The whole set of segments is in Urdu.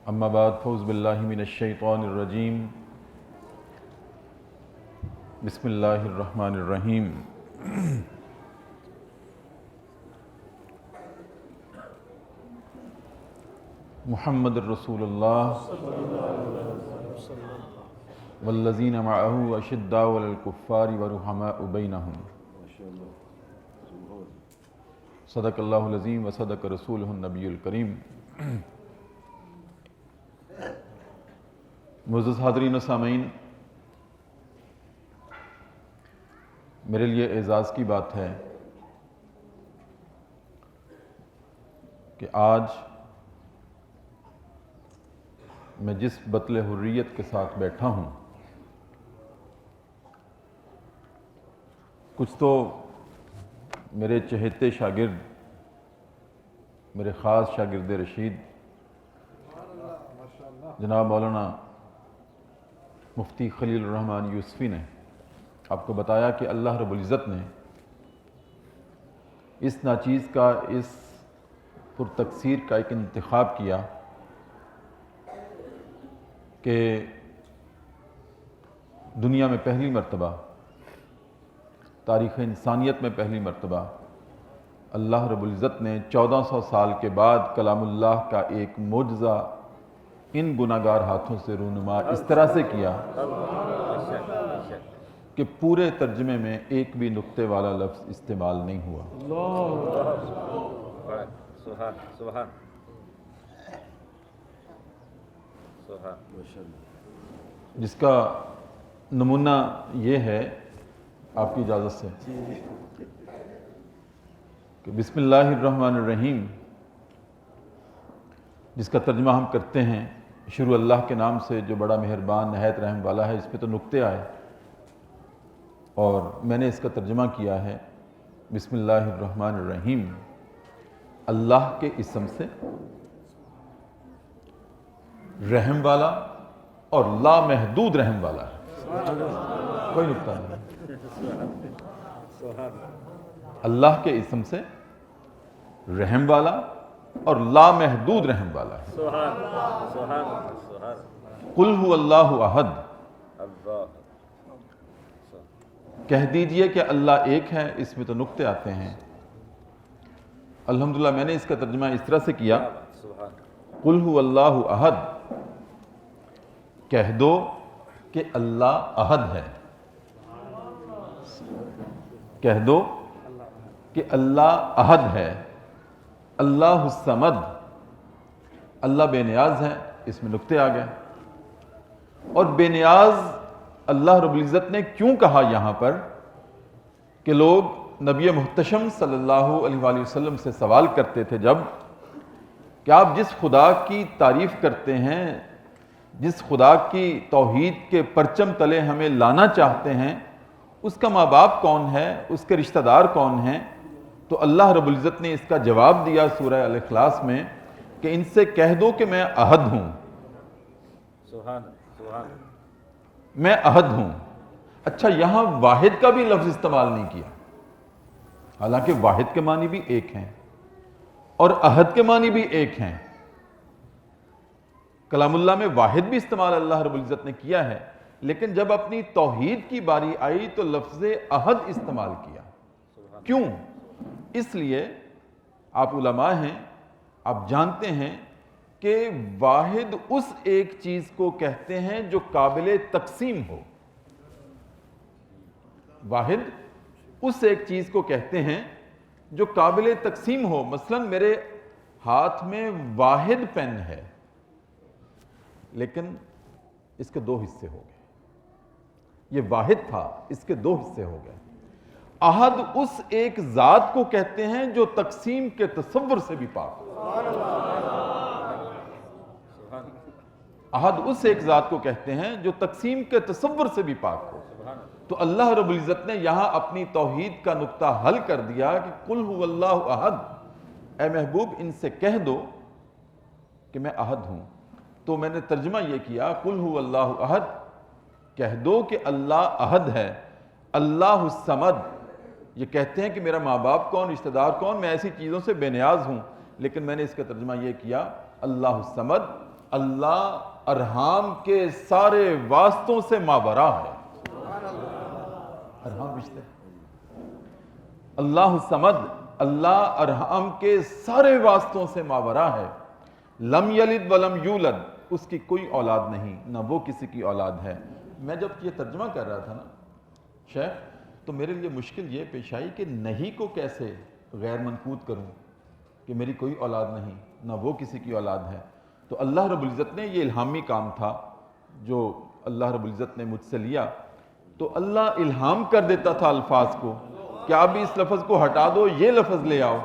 اما بعد فاعوذ باللہ من الشیطان الرجیم بسم اللہ الرحمن الرحیم محمد الرسول اللہ والذین معه اشداء علی الکفار ورحماء بینہم صدق اللہ العظیم وصدق رسولہ النبی الکریم۔ معزز حاضرین و سامعین، میرے لیے اعزاز کی بات ہے کہ آج میں جس بطل حریت کے ساتھ بیٹھا ہوں، کچھ تو میرے چہیتے شاگرد، میرے خاص شاگرد رشید جناب مولانا مفتی خلیل الرحمن یوسفی نے آپ کو بتایا کہ اللہ رب العزت نے اس ناچیز کا، اس پرتکثیر کا ایک انتخاب کیا کہ دنیا میں پہلی مرتبہ، تاریخ انسانیت میں پہلی مرتبہ اللہ رب العزت نے 1400 سال کے بعد کلام اللہ کا ایک معجزہ ان گناہگار ہاتھوں سے رونما اس طرح سے کیا کہ پورے ترجمے میں ایک بھی نقطے والا لفظ استعمال نہیں ہوا۔ جس کا نمونہ یہ ہے، آپ کی اجازت سے، کہ بسم اللہ الرحمن الرحیم جس کا ترجمہ ہم کرتے ہیں شروع اللہ کے نام سے جو بڑا مہربان نہایت رحم والا ہے، اس پہ تو نقطے آئے، اور میں نے اس کا ترجمہ کیا ہے بسم اللہ الرحمن الرحیم، اللہ کے اسم سے، رحم والا اور لامحدود رحم والا ہے، کوئی نقطہ نہیں۔ اللہ کے اسم سے، رحم والا اور لامحدود رحم والا ہے۔ قل هو اللہ احد، کہہ دیجئے کہ اللہ ایک ہے، اس میں تو نقطے آتے ہیں۔ الحمدللہ میں نے اس کا ترجمہ اس طرح سے کیا، قل هو اللہ احد، کہہ دو کہ اللہ احد ہے، کہہ دو کہ اللہ احد ہے، اللہ الصمد، اللہ بے نیاز ہے، اس میں نقطے آ گئے۔ اور بے نیاز اللہ رب العزت نے کیوں کہا یہاں پر کہ لوگ نبی محتشم صلی اللہ علیہ وآلہ وسلم سے سوال کرتے تھے جب کہ آپ جس خدا کی تعریف کرتے ہیں، جس خدا کی توحید کے پرچم تلے ہمیں لانا چاہتے ہیں، اس کا ماں باپ کون ہے، اس کے رشتہ دار کون ہیں؟ تو اللہ رب العزت نے اس کا جواب دیا سورہ الاخلاص میں کہ ان سے کہہ دو کہ میں احد ہوں، میں احد ہوں۔ اچھا، یہاں واحد کا بھی لفظ استعمال نہیں کیا، حالانکہ واحد کے معنی بھی ایک ہیں اور احد کے معنی بھی ایک ہیں۔ کلام اللہ میں واحد بھی استعمال اللہ رب العزت نے کیا ہے، لیکن جب اپنی توحید کی باری آئی تو لفظ احد استعمال کیا۔ کیوں؟ اس لیے آپ علماء ہیں، آپ جانتے ہیں کہ واحد اس ایک چیز کو کہتے ہیں جو قابل تقسیم ہو، واحد اس ایک چیز کو کہتے ہیں جو قابل تقسیم ہو۔ مثلا میرے ہاتھ میں واحد پین ہے، لیکن اس کے دو حصے ہو گئے، یہ واحد تھا، اس کے دو حصے ہو گئے۔ احد اس ایک ذات کو کہتے ہیں جو تقسیم کے تصور سے بھی پاک ہو، احد اس ایک ذات کو کہتے ہیں جو تقسیم کے تصور سے بھی پاک ہو۔ تو اللہ رب العزت نے یہاں اپنی توحید کا نقطہ حل کر دیا کہ قل هو اللہ احد، اے محبوب ان سے کہہ دو کہ میں احد ہوں۔ تو میں نے ترجمہ یہ کیا، قل هو اللہ احد، کہہ دو کہ اللہ احد ہے، اللہ الصمد، یہ کہتے ہیں کہ میرا ماں باپ کون، رشتہ دار کون، میں ایسی چیزوں سے بے نیاز ہوں، لیکن میں نے اس کا ترجمہ یہ کیا اللہ الصمد، اللہ ارحام کے سارے واسطوں سے ماورا ہے. ارحام رشتے. اللہ الصمد، اللہ ارحام کے سارے واسطوں سے ماورا ہے. لم یلد ولم یولد، اس کی کوئی اولاد نہیں، نہ وہ کسی کی اولاد ہے. میں جب یہ ترجمہ کر رہا تھا نا شیخ، تو میرے لیے مشکل یہ پیش آئی کہ نہیں کو کیسے غیر منقوط کروں کہ میری کوئی اولاد نہیں، نہ وہ کسی کی اولاد ہے. تو اللہ رب العزت نے یہ الہامی کام تھا جو اللہ رب العزت نے مجھ سے لیا. تو اللہ الہام کر دیتا تھا الفاظ کو کہ آپ بھی اس لفظ کو ہٹا دو، یہ لفظ لے آؤ.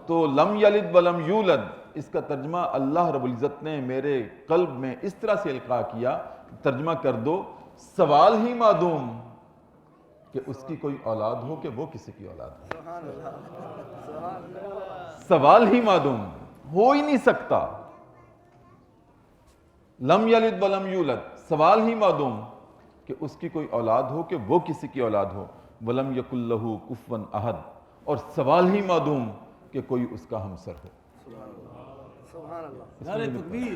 تو لم یلد ولم یولد، اس کا ترجمہ اللہ رب العزت نے میرے قلب میں اس طرح سے القاء کیا، ترجمہ کر دو سوال ہی معدوم کہ اس کی کوئی اولاد ہو کہ وہ کسی کی اولاد ہو. سوال ہی معدوم، ہو ہی نہیں سکتا. لم یلد ولم یولد، سوال ہی معدوم کہ اس کی کوئی اولاد ہو کہ وہ کسی کی اولاد ہو. ولم یکن لہ کفوا احد، اور سوال ہی معدوم کہ کوئی اس کا ہمسر ہو. سبحان اللہ. نعرہ تکبیر،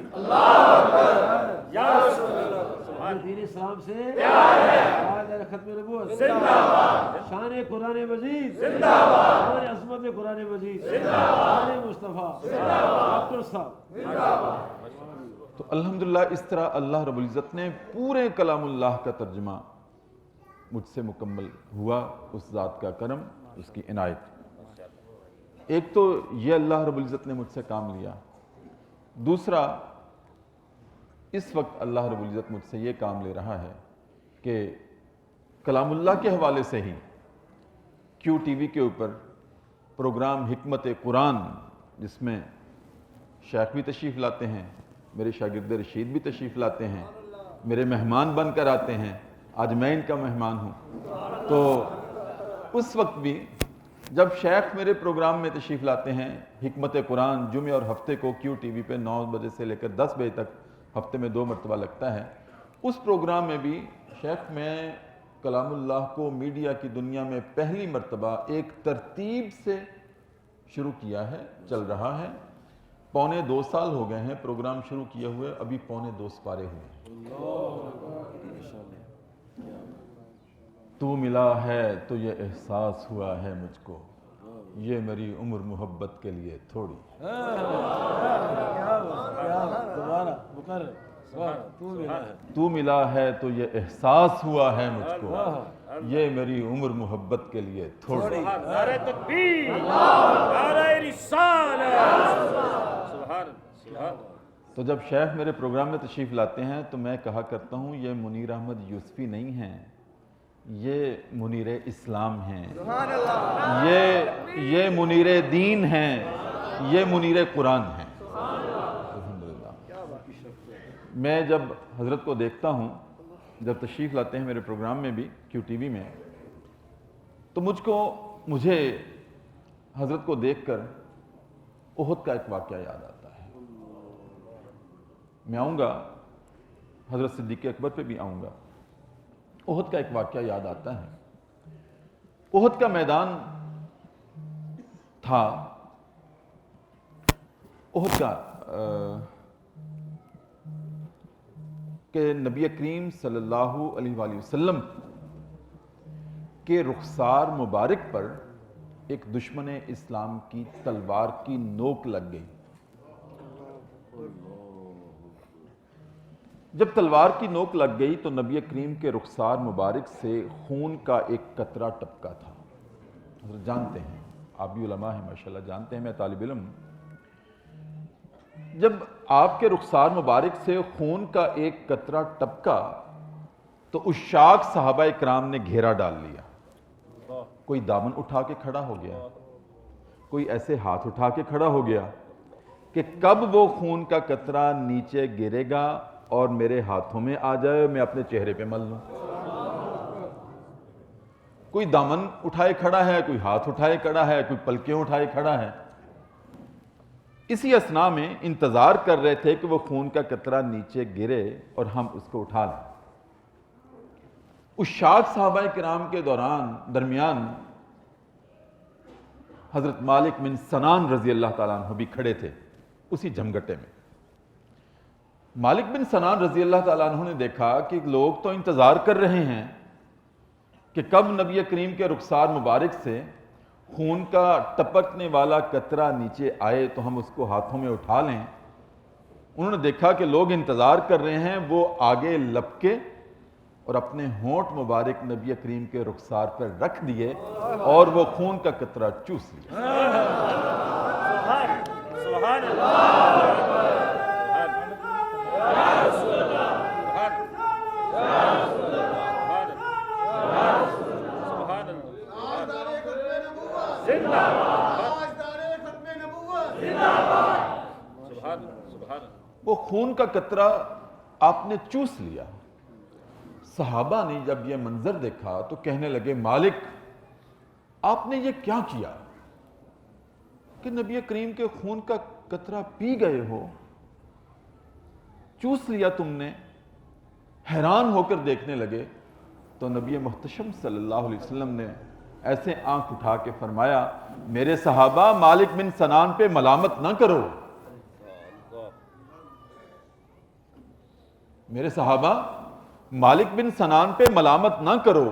یا رسول اللہ. دین اسلام سے پیار ہے. ختم نبوت زندہ باد. شان قرآن مجید زندہ باد. شان عظمت قرآن مجید شان مصطفیٰ ڈاکٹر صاحب. تو الحمدللہ اس طرح اللہ رب العزت نے پورے کلام اللہ کا ترجمہ مجھ سے مکمل ہوا. اس ذات کا کرم، اس کی عنایت. ایک تو یہ اللہ رب العزت نے مجھ سے کام لیا. دوسرا، اس وقت اللہ رب العزت مجھ سے یہ کام لے رہا ہے کہ کلام اللہ کے حوالے سے ہی کیو ٹی وی کے اوپر پروگرام حکمت قرآن، جس میں شیخ بھی تشریف لاتے ہیں، میرے شاگرد رشید بھی تشریف لاتے ہیں، میرے مہمان بن کر آتے ہیں. آج میں ان کا مہمان ہوں. تو اس وقت بھی جب شیخ میرے پروگرام میں تشریف لاتے ہیں، حکمت قرآن جمعہ اور ہفتے کو کیو ٹی وی پہ 9 بجے سے لے کر 10 بجے تک ہفتے میں 2 مرتبہ لگتا ہے. اس پروگرام میں بھی شیخ میں کلام اللہ کو میڈیا کی دنیا میں پہلی مرتبہ ایک ترتیب سے شروع کیا ہے، چل رہا ہے. 2.25 سال ہو گئے ہیں پروگرام شروع کیے ہوئے، ابھی 2.25 سپارے ہوئے ہیں. تو ملا ہے تو یہ احساس ہوا ہے مجھ کو، یہ میری عمر محبت کے لیے تھوڑی. دوبارہ مقرر. تو ملا ہے تو یہ احساس ہوا ہے مجھ کو، یہ میری عمر محبت کے لیے تھوڑی. نعرہ تکبیر، نعرہ رسالت. سبحان. تو جب شیخ میرے پروگرام میں تشریف لاتے ہیں تو میں کہا کرتا ہوں یہ منیر احمد یوسفی نہیں ہیں، یہ منیر اسلام ہیں، یہ منیر دین ہیں، یہ منیر قرآن ہیں. میں جب حضرت کو دیکھتا ہوں، جب تشریف لاتے ہیں میرے پروگرام میں بھی کیو ٹی وی میں، تو مجھے حضرت کو دیکھ کر احد کا ایک واقعہ یاد آتا ہے. میں آؤں گا، حضرت صدیق اکبر پہ بھی آؤں گا. احد کا ایک واقعہ یاد آتا ہے. احد کا میدان تھا، احد کا کہ نبی کریم صلی اللہ علیہ وآلہ وسلم کے رخسار مبارک پر ایک دشمن اسلام کی تلوار کی نوک لگ گئی. جب تلوار کی نوک لگ گئی تو نبی کریم کے رخسار مبارک سے خون کا ایک قطرہ ٹپکا تھا. حضرت جانتے ہیں، آپ بھی علماء ہیں ماشاءاللہ، جانتے ہیں، میں طالب علم. جب آپ کے رخسار مبارک سے خون کا ایک قطرہ ٹپکا تو عشاق صحابہ کرام نے گھیرا ڈال لیا. کوئی دامن اٹھا کے کھڑا ہو گیا، کوئی ایسے ہاتھ اٹھا کے کھڑا ہو گیا کہ کب وہ خون کا قطرہ نیچے گرے گا اور میرے ہاتھوں میں آ جائے، میں اپنے چہرے پہ مل لوں. کوئی دامن اٹھائے کھڑا ہے، کوئی ہاتھ اٹھائے کھڑا ہے، کوئی پلکیں اٹھائے کھڑا ہے. اسی اثناء میں انتظار کر رہے تھے کہ وہ خون کا قطرہ نیچے گرے اور ہم اس کو اٹھا لیں. عشاق صحابہ کرام کے درمیان حضرت مالک بن سنان رضی اللہ تعالیٰ عنہ بھی کھڑے تھے اسی جھمگٹے میں. مالک بن سنان رضی اللہ تعالیٰ عنہ نے دیکھا کہ لوگ تو انتظار کر رہے ہیں کہ کب نبی کریم کے رخسار مبارک سے خون کا ٹپکنے والا قطرہ نیچے آئے تو ہم اس کو ہاتھوں میں اٹھا لیں۔ انہوں نے دیکھا کہ لوگ انتظار کر رہے ہیں، وہ آگے لپکے اور اپنے ہونٹ مبارک نبی کریم کے رخسار پر رکھ دیے اور وہ خون کا قطرہ چوس لیا۔ سبحان اللہ وہ خون کا قطرہ آپ نے چوس لیا۔ صحابہ نے جب یہ منظر دیکھا تو کہنے لگے مالک آپ نے یہ کیا کیا کہ نبی کریم کے خون کا قطرہ پی گئے ہو، چوس لیا تم نے۔ حیران ہو کر دیکھنے لگے تو نبی محتشم صلی اللہ علیہ وسلم نے ایسے آنکھ اٹھا کے فرمایا میرے صحابہ مالک بن سنان پہ ملامت نہ کرو، میرے صحابہ مالک بن سنان پہ ملامت نہ کرو،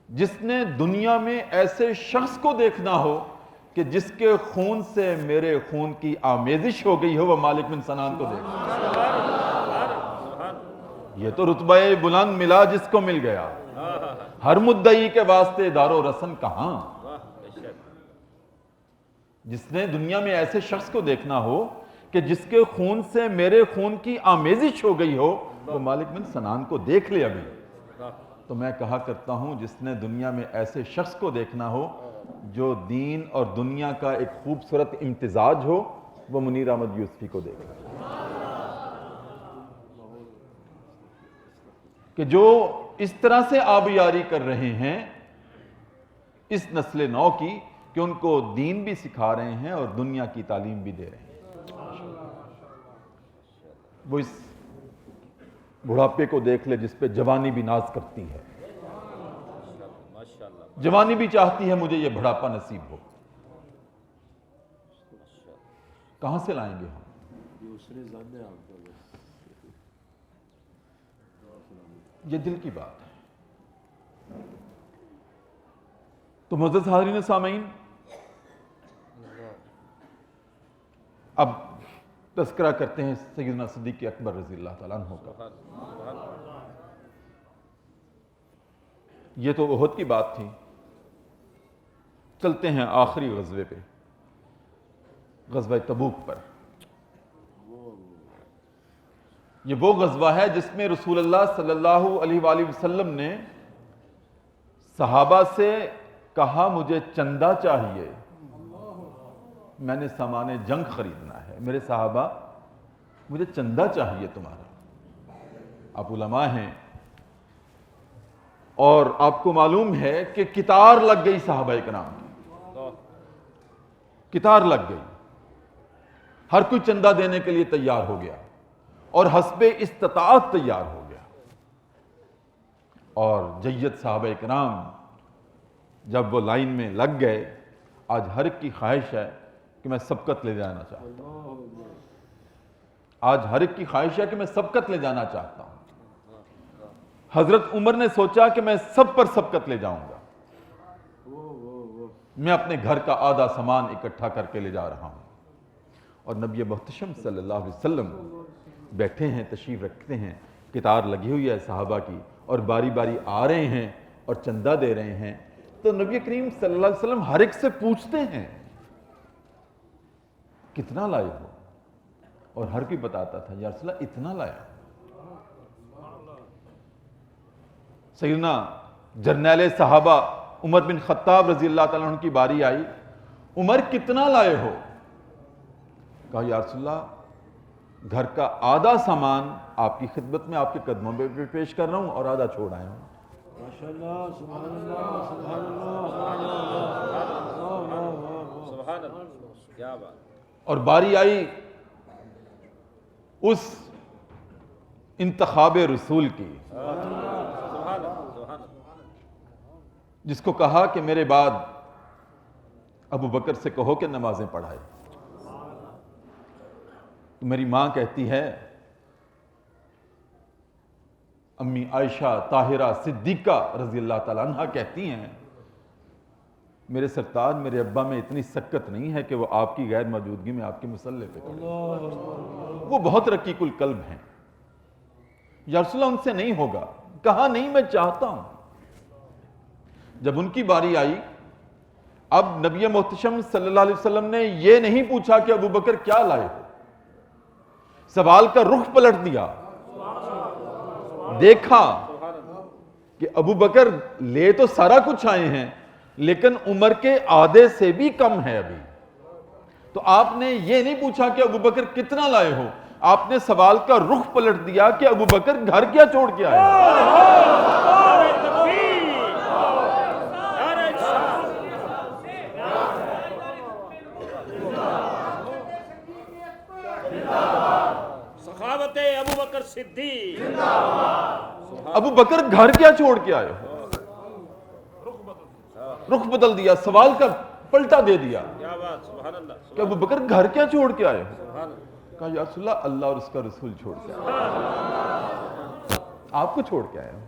جس نے دنیا میں ایسے شخص کو دیکھنا ہو کہ جس کے خون سے میرے خون کی آمیزش ہو گئی ہو وہ مالک بن سنان کو دیکھنا۔ یہ تو رتبہ بلند ملا جس کو مل گیا، ہر مدعی کے واسطے دار و رسن کہاں۔ جس نے دنیا میں ایسے شخص کو دیکھنا ہو کہ جس کے خون سے میرے خون کی آمیزش ہو گئی ہو وہ مالک بن سنان کو دیکھ لے ابھی۔ تو میں کہا کرتا ہوں جس نے دنیا میں ایسے شخص کو دیکھنا ہو جو دین اور دنیا کا ایک خوبصورت امتزاج ہو وہ منیر احمد یوسفی کو دیکھ لے، کہ جو اس طرح سے آبیاری کر رہے ہیں اس نسل نو کی کہ ان کو دین بھی سکھا رہے ہیں اور دنیا کی تعلیم بھی دے رہے ہیں۔ وہ اس بڑھاپے کو دیکھ لے جس پہ جوانی بھی ناز کرتی ہے، جوانی بھی چاہتی ہے مجھے یہ بڑھاپا نصیب ہو۔ کہاں سے لائیں گے ہم؟ یہ دل کی بات ہے۔ تو معزز حاضرین سامعین، اب تذکرہ کرتے ہیں سیدنا صدیق اکبر رضی اللہ تعالیٰ عنہ کا۔ یہ تو احد کی بات تھی، چلتے ہیں آخری غزوے پہ، غزوہ تبوک پر۔ یہ وہ غزوہ ہے جس میں رسول اللہ صلی اللہ علیہ وآلہ وسلم نے صحابہ سے کہا مجھے چندہ چاہیے، میں نے سامان جنگ خریدنا ہے، میرے صحابہ مجھے چندہ چاہیے تمہارا۔ آپ علماء ہیں اور آپ کو معلوم ہے کہ کتار لگ گئی صحابہ کرام کی، کتار لگ گئی، ہر کوئی چندہ دینے کے لیے تیار ہو گیا اور حسب استطاعت تیار ہو گیا۔ اور جید صحابہ کرام جب وہ لائن میں لگ گئے، آج ہر ایک کی خواہش ہے کہ میں سبقت لے جانا چاہتا ہوں، آج ہر ایک کی خواہش ہے کہ میں سبقت لے جانا چاہتا ہوں۔ حضرت عمر نے سوچا کہ میں سب پر سبقت لے جاؤں گا، میں اپنے گھر کا آدھا سامان اکٹھا کر کے لے جا رہا ہوں، اور نبی محتشم صلی اللہ علیہ وسلم بیٹھے ہیں، تشریف رکھتے ہیں، قطار لگی ہوئی ہے صحابہ کی اور باری باری آ رہے ہیں اور چندہ دے رہے ہیں۔ تو نبی کریم صلی اللہ علیہ وسلم ہر ایک سے پوچھتے ہیں کتنا لائے ہو، اور ہر کوئی بتاتا تھا یا رسول اللہ اتنا لایا۔ سیدنا جرنیل صحابہ عمر بن خطاب رضی اللہ تعالیٰ عنہ کی باری آئی، عمر کتنا لائے ہو؟ کہا یا رسول اللہ گھر کا آدھا سامان آپ کی خدمت میں آپ کے قدموں پہ پیش کر رہا ہوں اور آدھا چھوڑ آیا ہوں۔ ماشاءاللہ، سبحان اللہ، سبحان اللہ، سبحان اللہ، کیا بات۔ اور باری آئی اس انتخاب رسول کی جس کو کہا کہ میرے بعد ابو بکر سے کہو کہ نمازیں پڑھائے۔ تو میری ماں کہتی ہے امی عائشہ طاہرہ صدیقہ رضی اللہ تعالیٰ عنہ کہتی ہیں میرے سرتاج میرے ابا میں اتنی سکت نہیں ہے کہ وہ آپ کی غیر موجودگی میں آپ کے مصلے پہ کھڑے، وہ بہت رقیق القلب ہیں، یا رسول اللہ ان سے نہیں ہوگا۔ کہا نہیں، میں چاہتا ہوں۔ جب ان کی باری آئی، اب نبی محتشم صلی اللہ علیہ وسلم نے یہ نہیں پوچھا کہ ابو بکر کیا لائے ہو، سوال کا رخ پلٹ دیا، دیکھا کہ ابو بکر لے تو سارا کچھ آئے ہیں لیکن عمر کے آدھے سے بھی کم ہے ابھی، تو آپ نے یہ نہیں پوچھا کہ ابو بکر کتنا لائے ہو، آپ نے سوال کا رخ پلٹ دیا کہ ابو بکر گھر کیا چھوڑ کے آئے ہو۔ سخاوت ابو بکر صدیق، ابو بکر گھر کیا چھوڑ کے آئے ہو، رخ بدل دیا، سوال کا پلٹا دے دیا کیا بات، سبحان اللہ، کہ ابو بکر گھر کیا چھوڑ کے آئے ہو۔ سبحان اللہ، کہا یا رسول اللہ، اللہ اور اس کا رسول چھوڑ کے آئے، آپ کو چھوڑ کے آئے ہو۔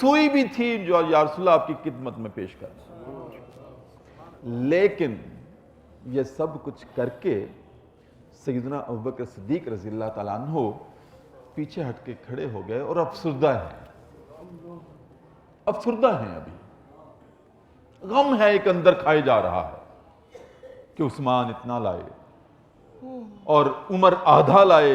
سوئی بھی تھی جو یا رسول اللہ آپ کی خدمت میں پیش کر، لیکن یہ سب کچھ کر کے سیدنا ابوبکر صدیق رضی اللہ تعالیٰ عنہ پیچھے ہٹ کے کھڑے ہو گئے اور افسردہ ہیں ابھی، غم ہے ایک اندر کھائے جا رہا ہے کہ عثمان اتنا لائے اور عمر آدھا لائے،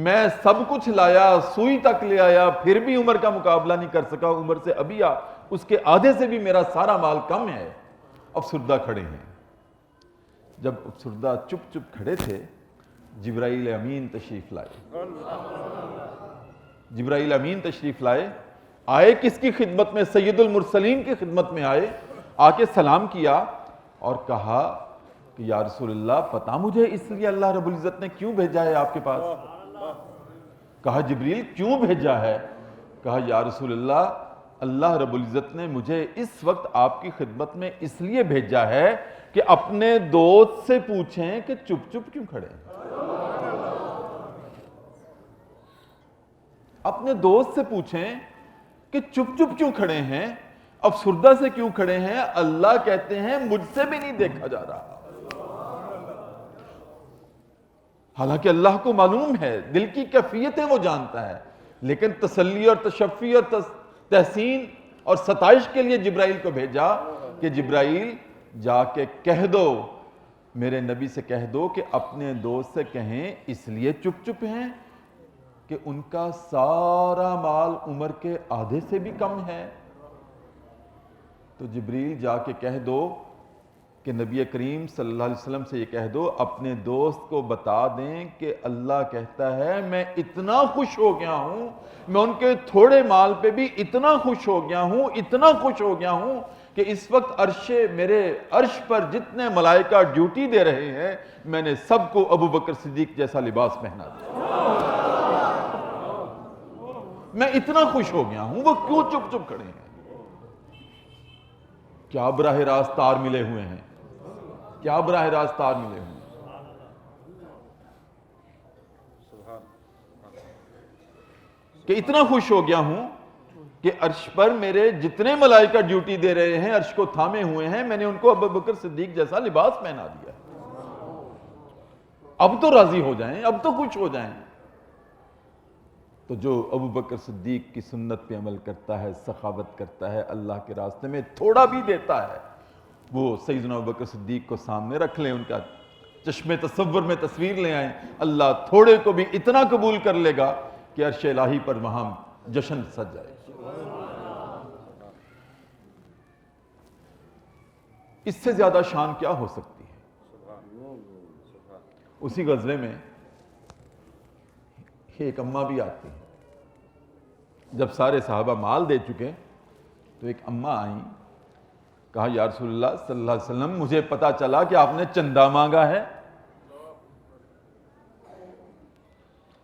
میں سب کچھ لایا، سوئی تک لے آیا، پھر بھی عمر کا مقابلہ نہیں کر سکا، عمر سے ابھی اس کے آدھے سے بھی میرا سارا مال کم ہے، افسردہ کھڑے ہیں۔ جب افسردہ چپ چپ کھڑے تھے، جبرائیل امین تشریف لائے، جبرائیل امین تشریف لائے، آئے کس کی خدمت میں؟ سید المرسلین کی خدمت میں آئے، آ کے سلام کیا اور کہا کہ یا رسول اللہ پتا مجھے اس لیے اللہ رب العزت نے کیوں بھیجا ہے آپ کے پاس؟ کہا جبریل کیوں بھیجا ہے؟ کہا یا رسول اللہ اللہ رب العزت نے مجھے اس وقت آپ کی خدمت میں اس لیے بھیجا ہے کہ اپنے دوست سے پوچھیں کہ چپ چپ کیوں کھڑے ہیں، اپنے دوست سے پوچھیں کہ چپ چپ کیوں کھڑے ہیں، افسردہ سے کیوں کھڑے ہیں؟ اللہ کہتے ہیں مجھ سے بھی نہیں دیکھا جا رہا۔ حالانکہ اللہ کو معلوم ہے، دل کی کیفیتیں وہ جانتا ہے، لیکن تسلی اور تشفی اور تحسین اور ستائش کے لیے جبرائیل کو بھیجا کہ جبرائیل جا کے کہہ دو، میرے نبی سے کہہ دو کہ اپنے دوست سے کہیں اس لیے چپ چپ ہیں کہ ان کا سارا مال عمر کے آدھے سے بھی کم ہے۔ تو جبریل جا کے کہہ دو کہ نبی کریم صلی اللہ علیہ وسلم سے یہ کہہ دو اپنے دوست کو بتا دیں کہ اللہ کہتا ہے میں اتنا خوش ہو گیا ہوں، میں ان کے تھوڑے مال پہ بھی اتنا خوش ہو گیا ہوں، اتنا خوش ہو گیا ہوں کہ اس وقت میرے عرش پر جتنے ملائکہ ڈیوٹی دے رہے ہیں میں نے سب کو ابو بکر صدیق جیسا لباس پہنا دیا، میں اتنا خوش ہو گیا ہوں۔ وہ کیوں چپ چپ کھڑے ہیں؟ کیا براہ راست تار ملے ہوئے ہیں، کیا براہ راست تار ملے ہوئے ہیں؟ کہ اتنا خوش ہو گیا ہوں کہ عرش پر میرے جتنے ملائکہ ڈیوٹی دے رہے ہیں عرش کو تھامے ہوئے ہیں، میں نے ان کو ابو بکر صدیق جیسا لباس پہنا دیا۔ اب تو راضی ہو جائیں، اب تو خوش ہو جائیں۔ تو جو ابو بکر صدیق کی سنت پہ عمل کرتا ہے، سخاوت کرتا ہے، اللہ کے راستے میں تھوڑا بھی دیتا ہے، وہ سیدنا ابو بکر صدیق کو سامنے رکھ لیں، ان کا چشم تصور میں تصویر لے آئیں، اللہ تھوڑے کو بھی اتنا قبول کر لے گا کہ عرش الہی پر وہاں جشن سج جائے۔ اس سے زیادہ شان کیا ہو سکتی ہے؟ اسی غزلے میں ایک اماں بھی آتی ہیں، جب سارے صحابہ مال دے چکے تو ایک اماں آئیں، کہا یا رسول اللہ صلی اللہ علیہ وسلم مجھے پتا چلا کہ آپ نے چندہ مانگا ہے۔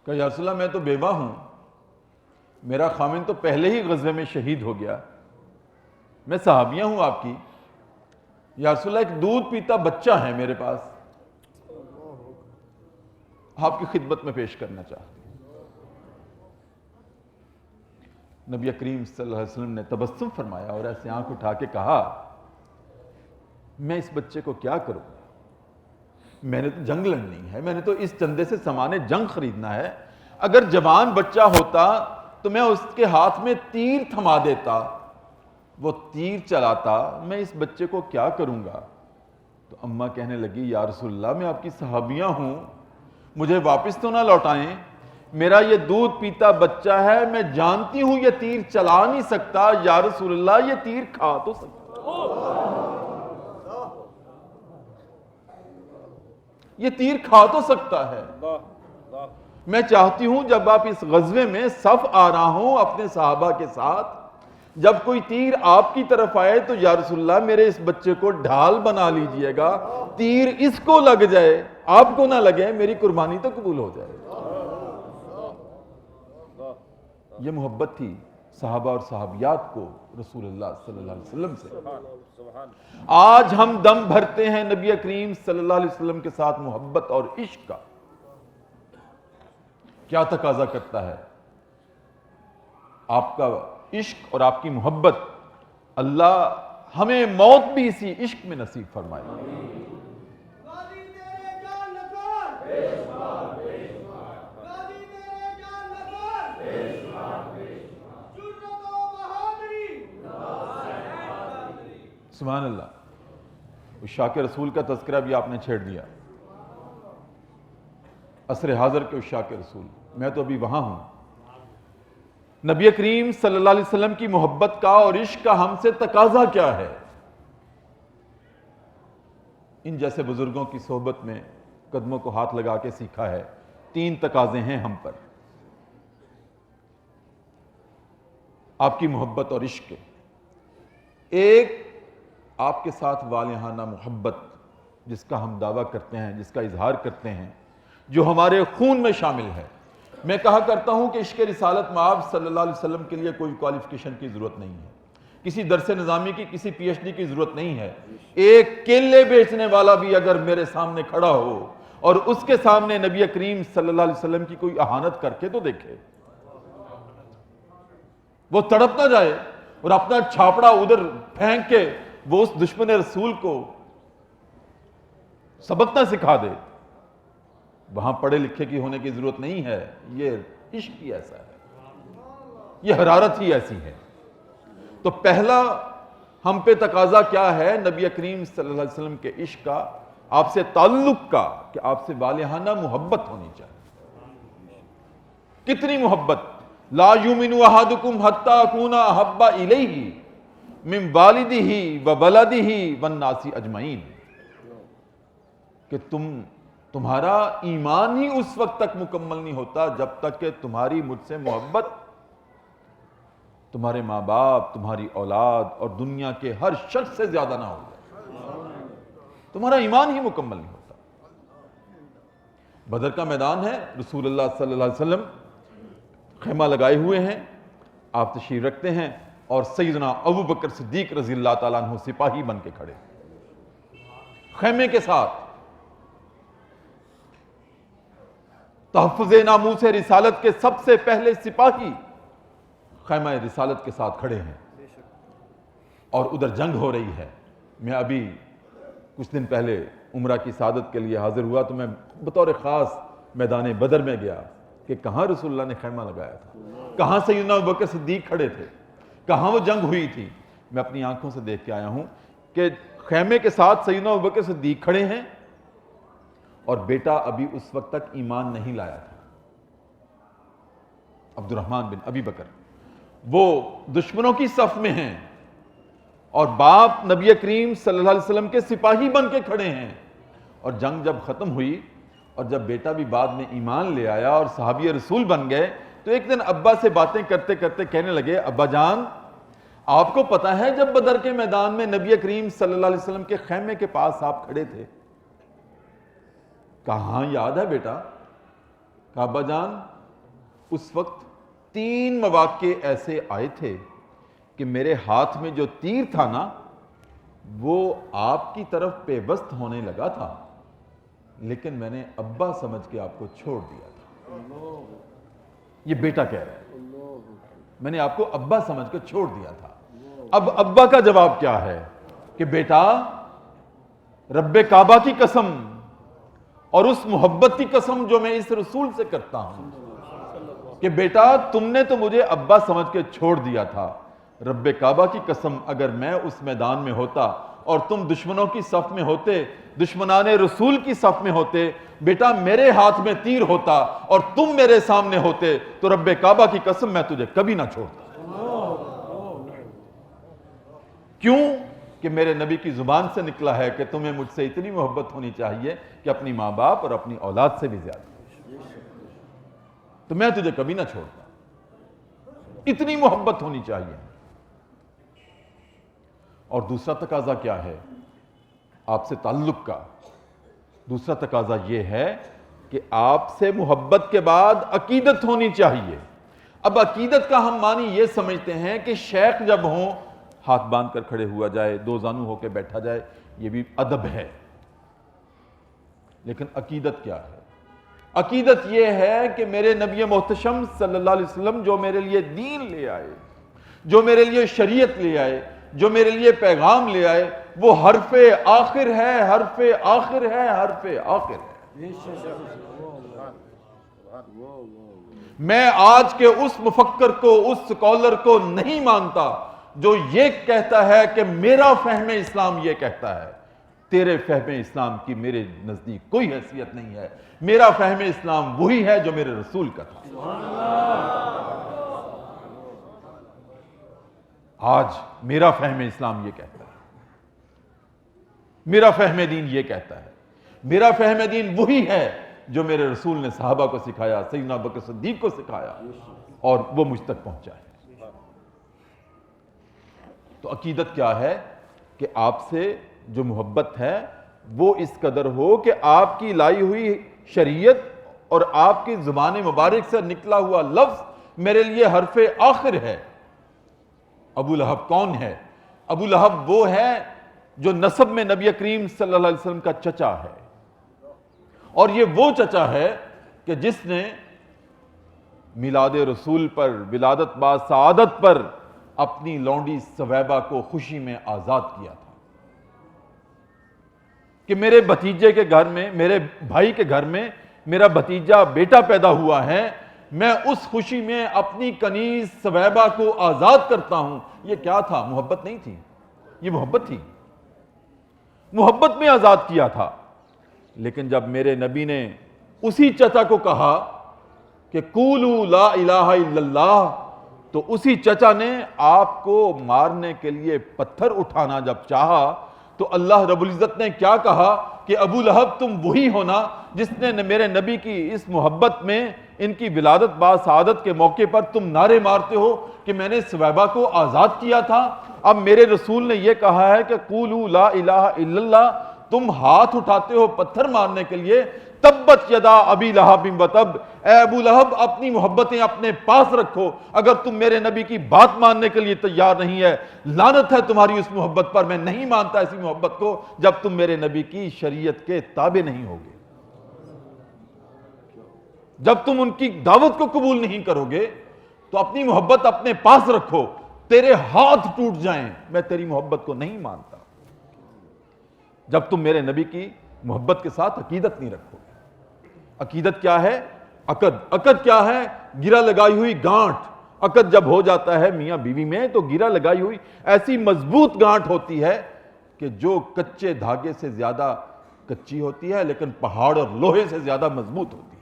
کہا یا رسول اللہ میں تو بیوہ ہوں، میرا خامن تو پہلے ہی غزوے میں شہید ہو گیا، میں صحابیہ ہوں آپ کی، یا رسول اللہ ایک دودھ پیتا بچہ ہے میرے پاس، آپ کی خدمت میں پیش کرنا چاہتے ہیں۔ نبی کریم صلی اللہ علیہ وسلم نے تبسم فرمایا اور ایسے آنکھ اٹھا کے کہا میں اس بچے کو کیا کروں؟ میں نے تو جنگ لڑنی ہے، میں نے تو اس چندے سے سامان جنگ خریدنا ہے، اگر جوان بچہ ہوتا تو میں اس کے ہاتھ میں تیر تھما دیتا، وہ تیر چلاتا، میں اس بچے کو کیا کروں گا؟ تو اماں کہنے لگی یا رسول اللہ میں آپ کی صحابیاں ہوں، مجھے واپس تو نہ لوٹائیں، میرا یہ دودھ پیتا بچہ ہے، میں جانتی ہوں یہ تیر چلا نہیں سکتا، یا رسول اللہ یہ تیر کھا تو سکتا، یہ تیر کھا تو سکتا ہے، اللہ اللہ میں چاہتی ہوں جب آپ اس غزوے میں صف آ رہا ہوں اپنے صحابہ کے ساتھ، جب کوئی تیر آپ کی طرف آئے تو یا رسول اللہ میرے اس بچے کو ڈھال بنا لیجئے گا، تیر اس کو لگ جائے آپ کو نہ لگے، میری قربانی تو قبول ہو جائے۔ یہ محبت تھی صحابہ اور صحابیات کو رسول اللہ صلی اللہ علیہ وسلم سے۔ سبحان آج ہم دم بھرتے ہیں نبی کریم صلی اللہ علیہ وسلم کے ساتھ محبت اور عشق کا، کیا تقاضا کرتا ہے آپ کا عشق اور آپ کی محبت؟ اللہ ہمیں موت بھی اسی عشق میں نصیب فرمائے۔ غازی تیرے جان نثار غازی تیرے جان نثار جرأت و بہادری سبحان اللہ۔ عشاق رسول کا تذکرہ بھی آپ نے چھیڑ دیا، عصر حاضر کے عشاق رسول، میں تو ابھی وہاں ہوں۔ نبی کریم صلی اللہ علیہ وسلم کی محبت کا اور عشق کا ہم سے تقاضا کیا ہے؟ ان جیسے بزرگوں کی صحبت میں قدموں کو ہاتھ لگا کے سیکھا ہے، 3 تقاضے ہیں ہم پر آپ کی محبت اور عشق کے۔ ایک، آپ کے ساتھ والہانہ محبت جس کا ہم دعویٰ کرتے ہیں، جس کا اظہار کرتے ہیں، جو ہمارے خون میں شامل ہے۔ میں کہا کرتا ہوں کہ عشق رسالت مآب صلی اللہ علیہ وسلم کے لیے کوئی کوالیفیکیشن کی ضرورت نہیں ہے، کسی درس نظامی کی، کسی پی ایچ ڈی کی ضرورت نہیں ہے۔ ایک کیلے بیچنے والا بھی اگر میرے سامنے کھڑا ہو اور اس کے سامنے نبی کریم صلی اللہ علیہ وسلم کی کوئی اہانت کر کے تو دیکھے، وہ تڑپ نہ جائے اور اپنا چھاپڑا ادھر پھینک کے وہ اس دشمن رسول کو سبق نہ سکھا دے۔ وہاں پڑھے لکھے کی ہونے کی ضرورت نہیں ہے، یہ عشق ہی ایسا ہے، یہ حرارت ہی ایسی ہے۔ تو پہلا ہم پہ تقاضا کیا ہے نبی کریم صلی اللہ علیہ وسلم کے عشق کا، آپ سے تعلق کا، کہ آپ سے والہانہ محبت ہونی چاہیے۔ کتنی محبت؟ لا یؤمن احدکم حتی اکون احب الیہ من والدہ وولدہ والناس اجمعین، کہ تمہارا ایمان ہی اس وقت تک مکمل نہیں ہوتا جب تک کہ تمہاری مجھ سے محبت تمہارے ماں باپ، تمہاری اولاد اور دنیا کے ہر شخص سے زیادہ نہ ہو جائے، تمہارا ایمان ہی مکمل نہیں ہوتا۔ بدر کا میدان ہے، رسول اللہ صلی اللہ علیہ وسلم خیمہ لگائے ہوئے ہیں، آپ تشریف رکھتے ہیں اور سیدنا ابو بکر صدیق رضی اللہ تعالیٰ عنہ سپاہی بن کے کھڑے خیمے کے ساتھ، تحفظ ناموس رسالت کے سب سے پہلے سپاہی خیمہ رسالت کے ساتھ کھڑے ہیں، اور ادھر جنگ ہو رہی ہے۔ میں ابھی کچھ دن پہلے عمرہ کی سعادت کے لیے حاضر ہوا تو میں بطور خاص میدان بدر میں گیا کہ کہاں رسول اللہ نے خیمہ لگایا تھا، کہاں سیدنا ابوبکر صدیق کھڑے تھے، کہاں وہ جنگ ہوئی تھی۔ میں اپنی آنکھوں سے دیکھ کے آیا ہوں کہ خیمے کے ساتھ سیدنا ابوبکر صدیق کھڑے ہیں اور بیٹا ابھی اس وقت تک ایمان نہیں لایا تھا، عبد الرحمن بن ابی بکر، وہ دشمنوں کی صف میں ہیں اور باپ نبی کریم صلی اللہ علیہ وسلم کے سپاہی بن کے کھڑے ہیں۔ اور جنگ جب ختم ہوئی اور جب بیٹا بھی بعد میں ایمان لے آیا اور صحابی رسول بن گئے تو ایک دن ابا سے باتیں کرتے کرتے کہنے لگے، ابا جان آپ کو پتا ہے جب بدر کے میدان میں نبی کریم صلی اللہ علیہ وسلم کے خیمے کے پاس آپ کھڑے تھے؟ کہاں یاد ہے بیٹا؟ کہا ابا جان اس وقت 3 مواقع ایسے آئے تھے کہ میرے ہاتھ میں جو تیر تھا نا وہ آپ کی طرف پیوست ہونے لگا تھا، لیکن میں نے ابا سمجھ کے آپ کو چھوڑ دیا تھا۔ یہ بیٹا کہہ رہا ہے، میں نے آپ کو ابا سمجھ کر چھوڑ دیا تھا۔ اب ابا کا جواب کیا ہے کہ بیٹا رب کعبہ کی قسم اور اس محبت کی قسم جو میں اس رسول سے کرتا ہوں کہ بیٹا تم نے تو مجھے ابا سمجھ کے چھوڑ دیا تھا، رب کعبہ کی قسم اگر میں اس میدان میں ہوتا اور تم دشمنوں کی صف میں ہوتے، دشمنان رسول کی صف میں ہوتے، بیٹا میرے ہاتھ میں تیر ہوتا اور تم میرے سامنے ہوتے تو رب کعبہ کی قسم میں تجھے کبھی نہ چھوڑتا۔ کیوں کہ میرے نبی کی زبان سے نکلا ہے کہ تمہیں مجھ سے اتنی محبت ہونی چاہیے کہ اپنی ماں باپ اور اپنی اولاد سے بھی زیادہ، تو میں تجھے کبھی نہ چھوڑتا، اتنی محبت ہونی چاہیے۔ اور دوسرا تقاضا کیا ہے آپ سے تعلق کا؟ دوسرا تقاضا یہ ہے کہ آپ سے محبت کے بعد عقیدت ہونی چاہیے۔ اب عقیدت کا ہم معنی یہ سمجھتے ہیں کہ شیخ جب ہوں ہاتھ باندھ کر کھڑے ہوا جائے، دو زانو ہو کے بیٹھا جائے، یہ بھی ادب ہے، لیکن عقیدت کیا ہے؟ عقیدت یہ ہے کہ میرے نبی محتشم صلی اللہ علیہ وسلم جو میرے لیے دین لے آئے، جو میرے لیے شریعت لے آئے، جو میرے لیے پیغام لے آئے، وہ حرف آخر ہے، حرف آخر ہے، حرف آخر ہے۔ میں آج کے اس مفکر کو، اس سکولر کو نہیں مانتا جو یہ کہتا ہے کہ میرا فہم اسلام یہ کہتا ہے۔ تیرے فہم اسلام کی میرے نزدیک کوئی حیثیت نہیں ہے، میرا فہم اسلام وہی ہے جو میرے رسول کا تھا۔ آج میرا فہم اسلام یہ کہتا ہے، میرا فہم دین یہ کہتا ہے، میرا فہم دین وہی ہے جو میرے رسول نے صحابہ کو سکھایا، سیدنا ابوبکر صدیق کو سکھایا اور وہ مجھ تک پہنچا ہے۔ تو عقیدت کیا ہے کہ آپ سے جو محبت ہے وہ اس قدر ہو کہ آپ کی لائی ہوئی شریعت اور آپ کی زبان مبارک سے نکلا ہوا لفظ میرے لیے حرف آخر ہے۔ ابو لہب کون ہے؟ ابو لہب وہ ہے جو نسب میں نبی کریم صلی اللہ علیہ وسلم کا چچا ہے، اور یہ وہ چچا ہے کہ جس نے میلاد رسول پر، ولادت با سعادت پر اپنی لونڈی سویبہ کو خوشی میں آزاد کیا تھا کہ میرے بھتیجے کے گھر میں، میرے بھائی کے گھر میں میرا بھتیجا بیٹا پیدا ہوا ہے، میں اس خوشی میں اپنی کنیز سویبہ کو آزاد کرتا ہوں۔ یہ کیا تھا؟ محبت نہیں تھی، یہ محبت تھی، محبت میں آزاد کیا تھا۔ لیکن جب میرے نبی نے اسی چچا کو کہا کہ قولوا لا الہ الا اللہ، تو اسی چچا نے آپ کو مارنے کے لیے پتھر اٹھانا جب چاہا تو اللہ رب العزت نے کیا کہا کہ ابو لہب تم وہی ہونا جس نے میرے نبی کی اس محبت میں، ان کی ولادت با سعادت کے موقع پر تم نعرے مارتے ہو کہ میں نے سویبہ کو آزاد کیا تھا۔ اب میرے رسول نے یہ کہا ہے کہ قولوا لا الہ الا اللہ، تم ہاتھ اٹھاتے ہو پتھر مارنے کے لیے۔ تبت یدا ابی لہب وتب، اے ابو لہب اپنی محبتیں اپنے پاس رکھو، اگر تم میرے نبی کی بات ماننے کے لیے تیار نہیں ہے، لعنت ہے تمہاری اس محبت پر، میں نہیں مانتا ایسی محبت کو جب تم میرے نبی کی شریعت کے تابع نہیں ہوگے، جب تم ان کی دعوت کو قبول نہیں کرو گے تو اپنی محبت اپنے پاس رکھو، تیرے ہاتھ ٹوٹ جائیں میں تیری محبت کو نہیں مانتا جب تم میرے نبی کی محبت کے ساتھ عقیدت نہیں رکھو گے۔ عقیدت کیا ہے؟ عقد۔ عقد کیا ہے؟ گرہ لگائی ہوئی گانٹھ۔ عقد جب ہو جاتا ہے میاں بیوی میں تو گرہ لگائی ہوئی ایسی مضبوط گانٹھ ہوتی ہے کہ جو کچے دھاگے سے زیادہ کچی ہوتی ہے لیکن پہاڑ اور لوہے سے زیادہ مضبوط ہوتی ہے۔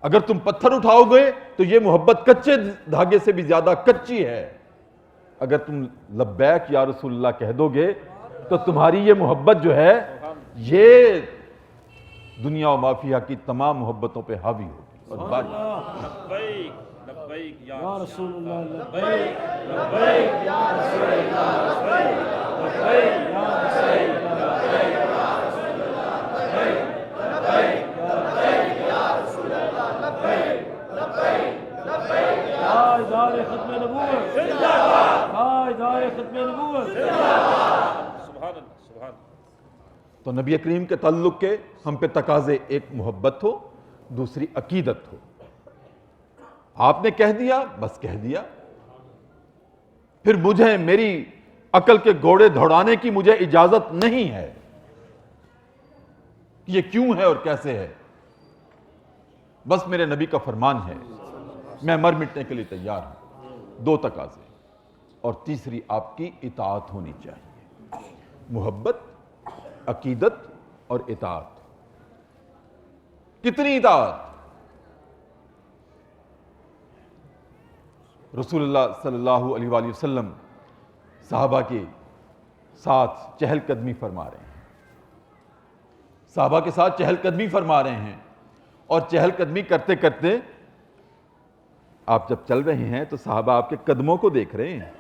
اگر تم پتھر اٹھاؤ گے تو یہ محبت کچے دھاگے سے بھی زیادہ کچی ہے، اگر تم لبیک یا رسول اللہ کہہ دو گے تو تمہاری یہ محبت جو ہے یہ دنیا و مافیہ کی تمام محبتوں پہ حاوی ہوگی۔ اور بات لبیک لبیک یا یا رسول اللہ، لبیک لبیک یا رسول اللہ، لبیک لبیک یا رسول تاجدار ختم نبوت، تاجدار ختم نبوت۔ سبحان اللہ سبحان۔ تو نبی کریم کے تعلق کے ہم پہ تقاضے ایک محبت ہو، دوسری عقیدت ہو۔ آپ نے کہہ دیا بس کہہ دیا، پھر مجھے میری عقل کے گھوڑے دوڑانے کی مجھے اجازت نہیں ہے کہ یہ کیوں ہے اور کیسے ہے، بس میرے نبی کا فرمان ہے، میں مر مٹنے کے لیے تیار ہوں۔ 2 تقاضے، اور تیسری آپ کی اطاعت ہونی چاہیے، محبت، عقیدت اور اطاعت۔ کتنی اطاعت؟ رسول اللہ صلی اللہ علیہ وآلہ وسلم صحابہ کے ساتھ چہل قدمی فرما رہے ہیں، صحابہ کے ساتھ چہل قدمی فرما رہے ہیں، اور چہل قدمی کرتے کرتے آپ جب چل رہے ہیں تو صحابہ آپ کے قدموں کو دیکھ رہے ہیں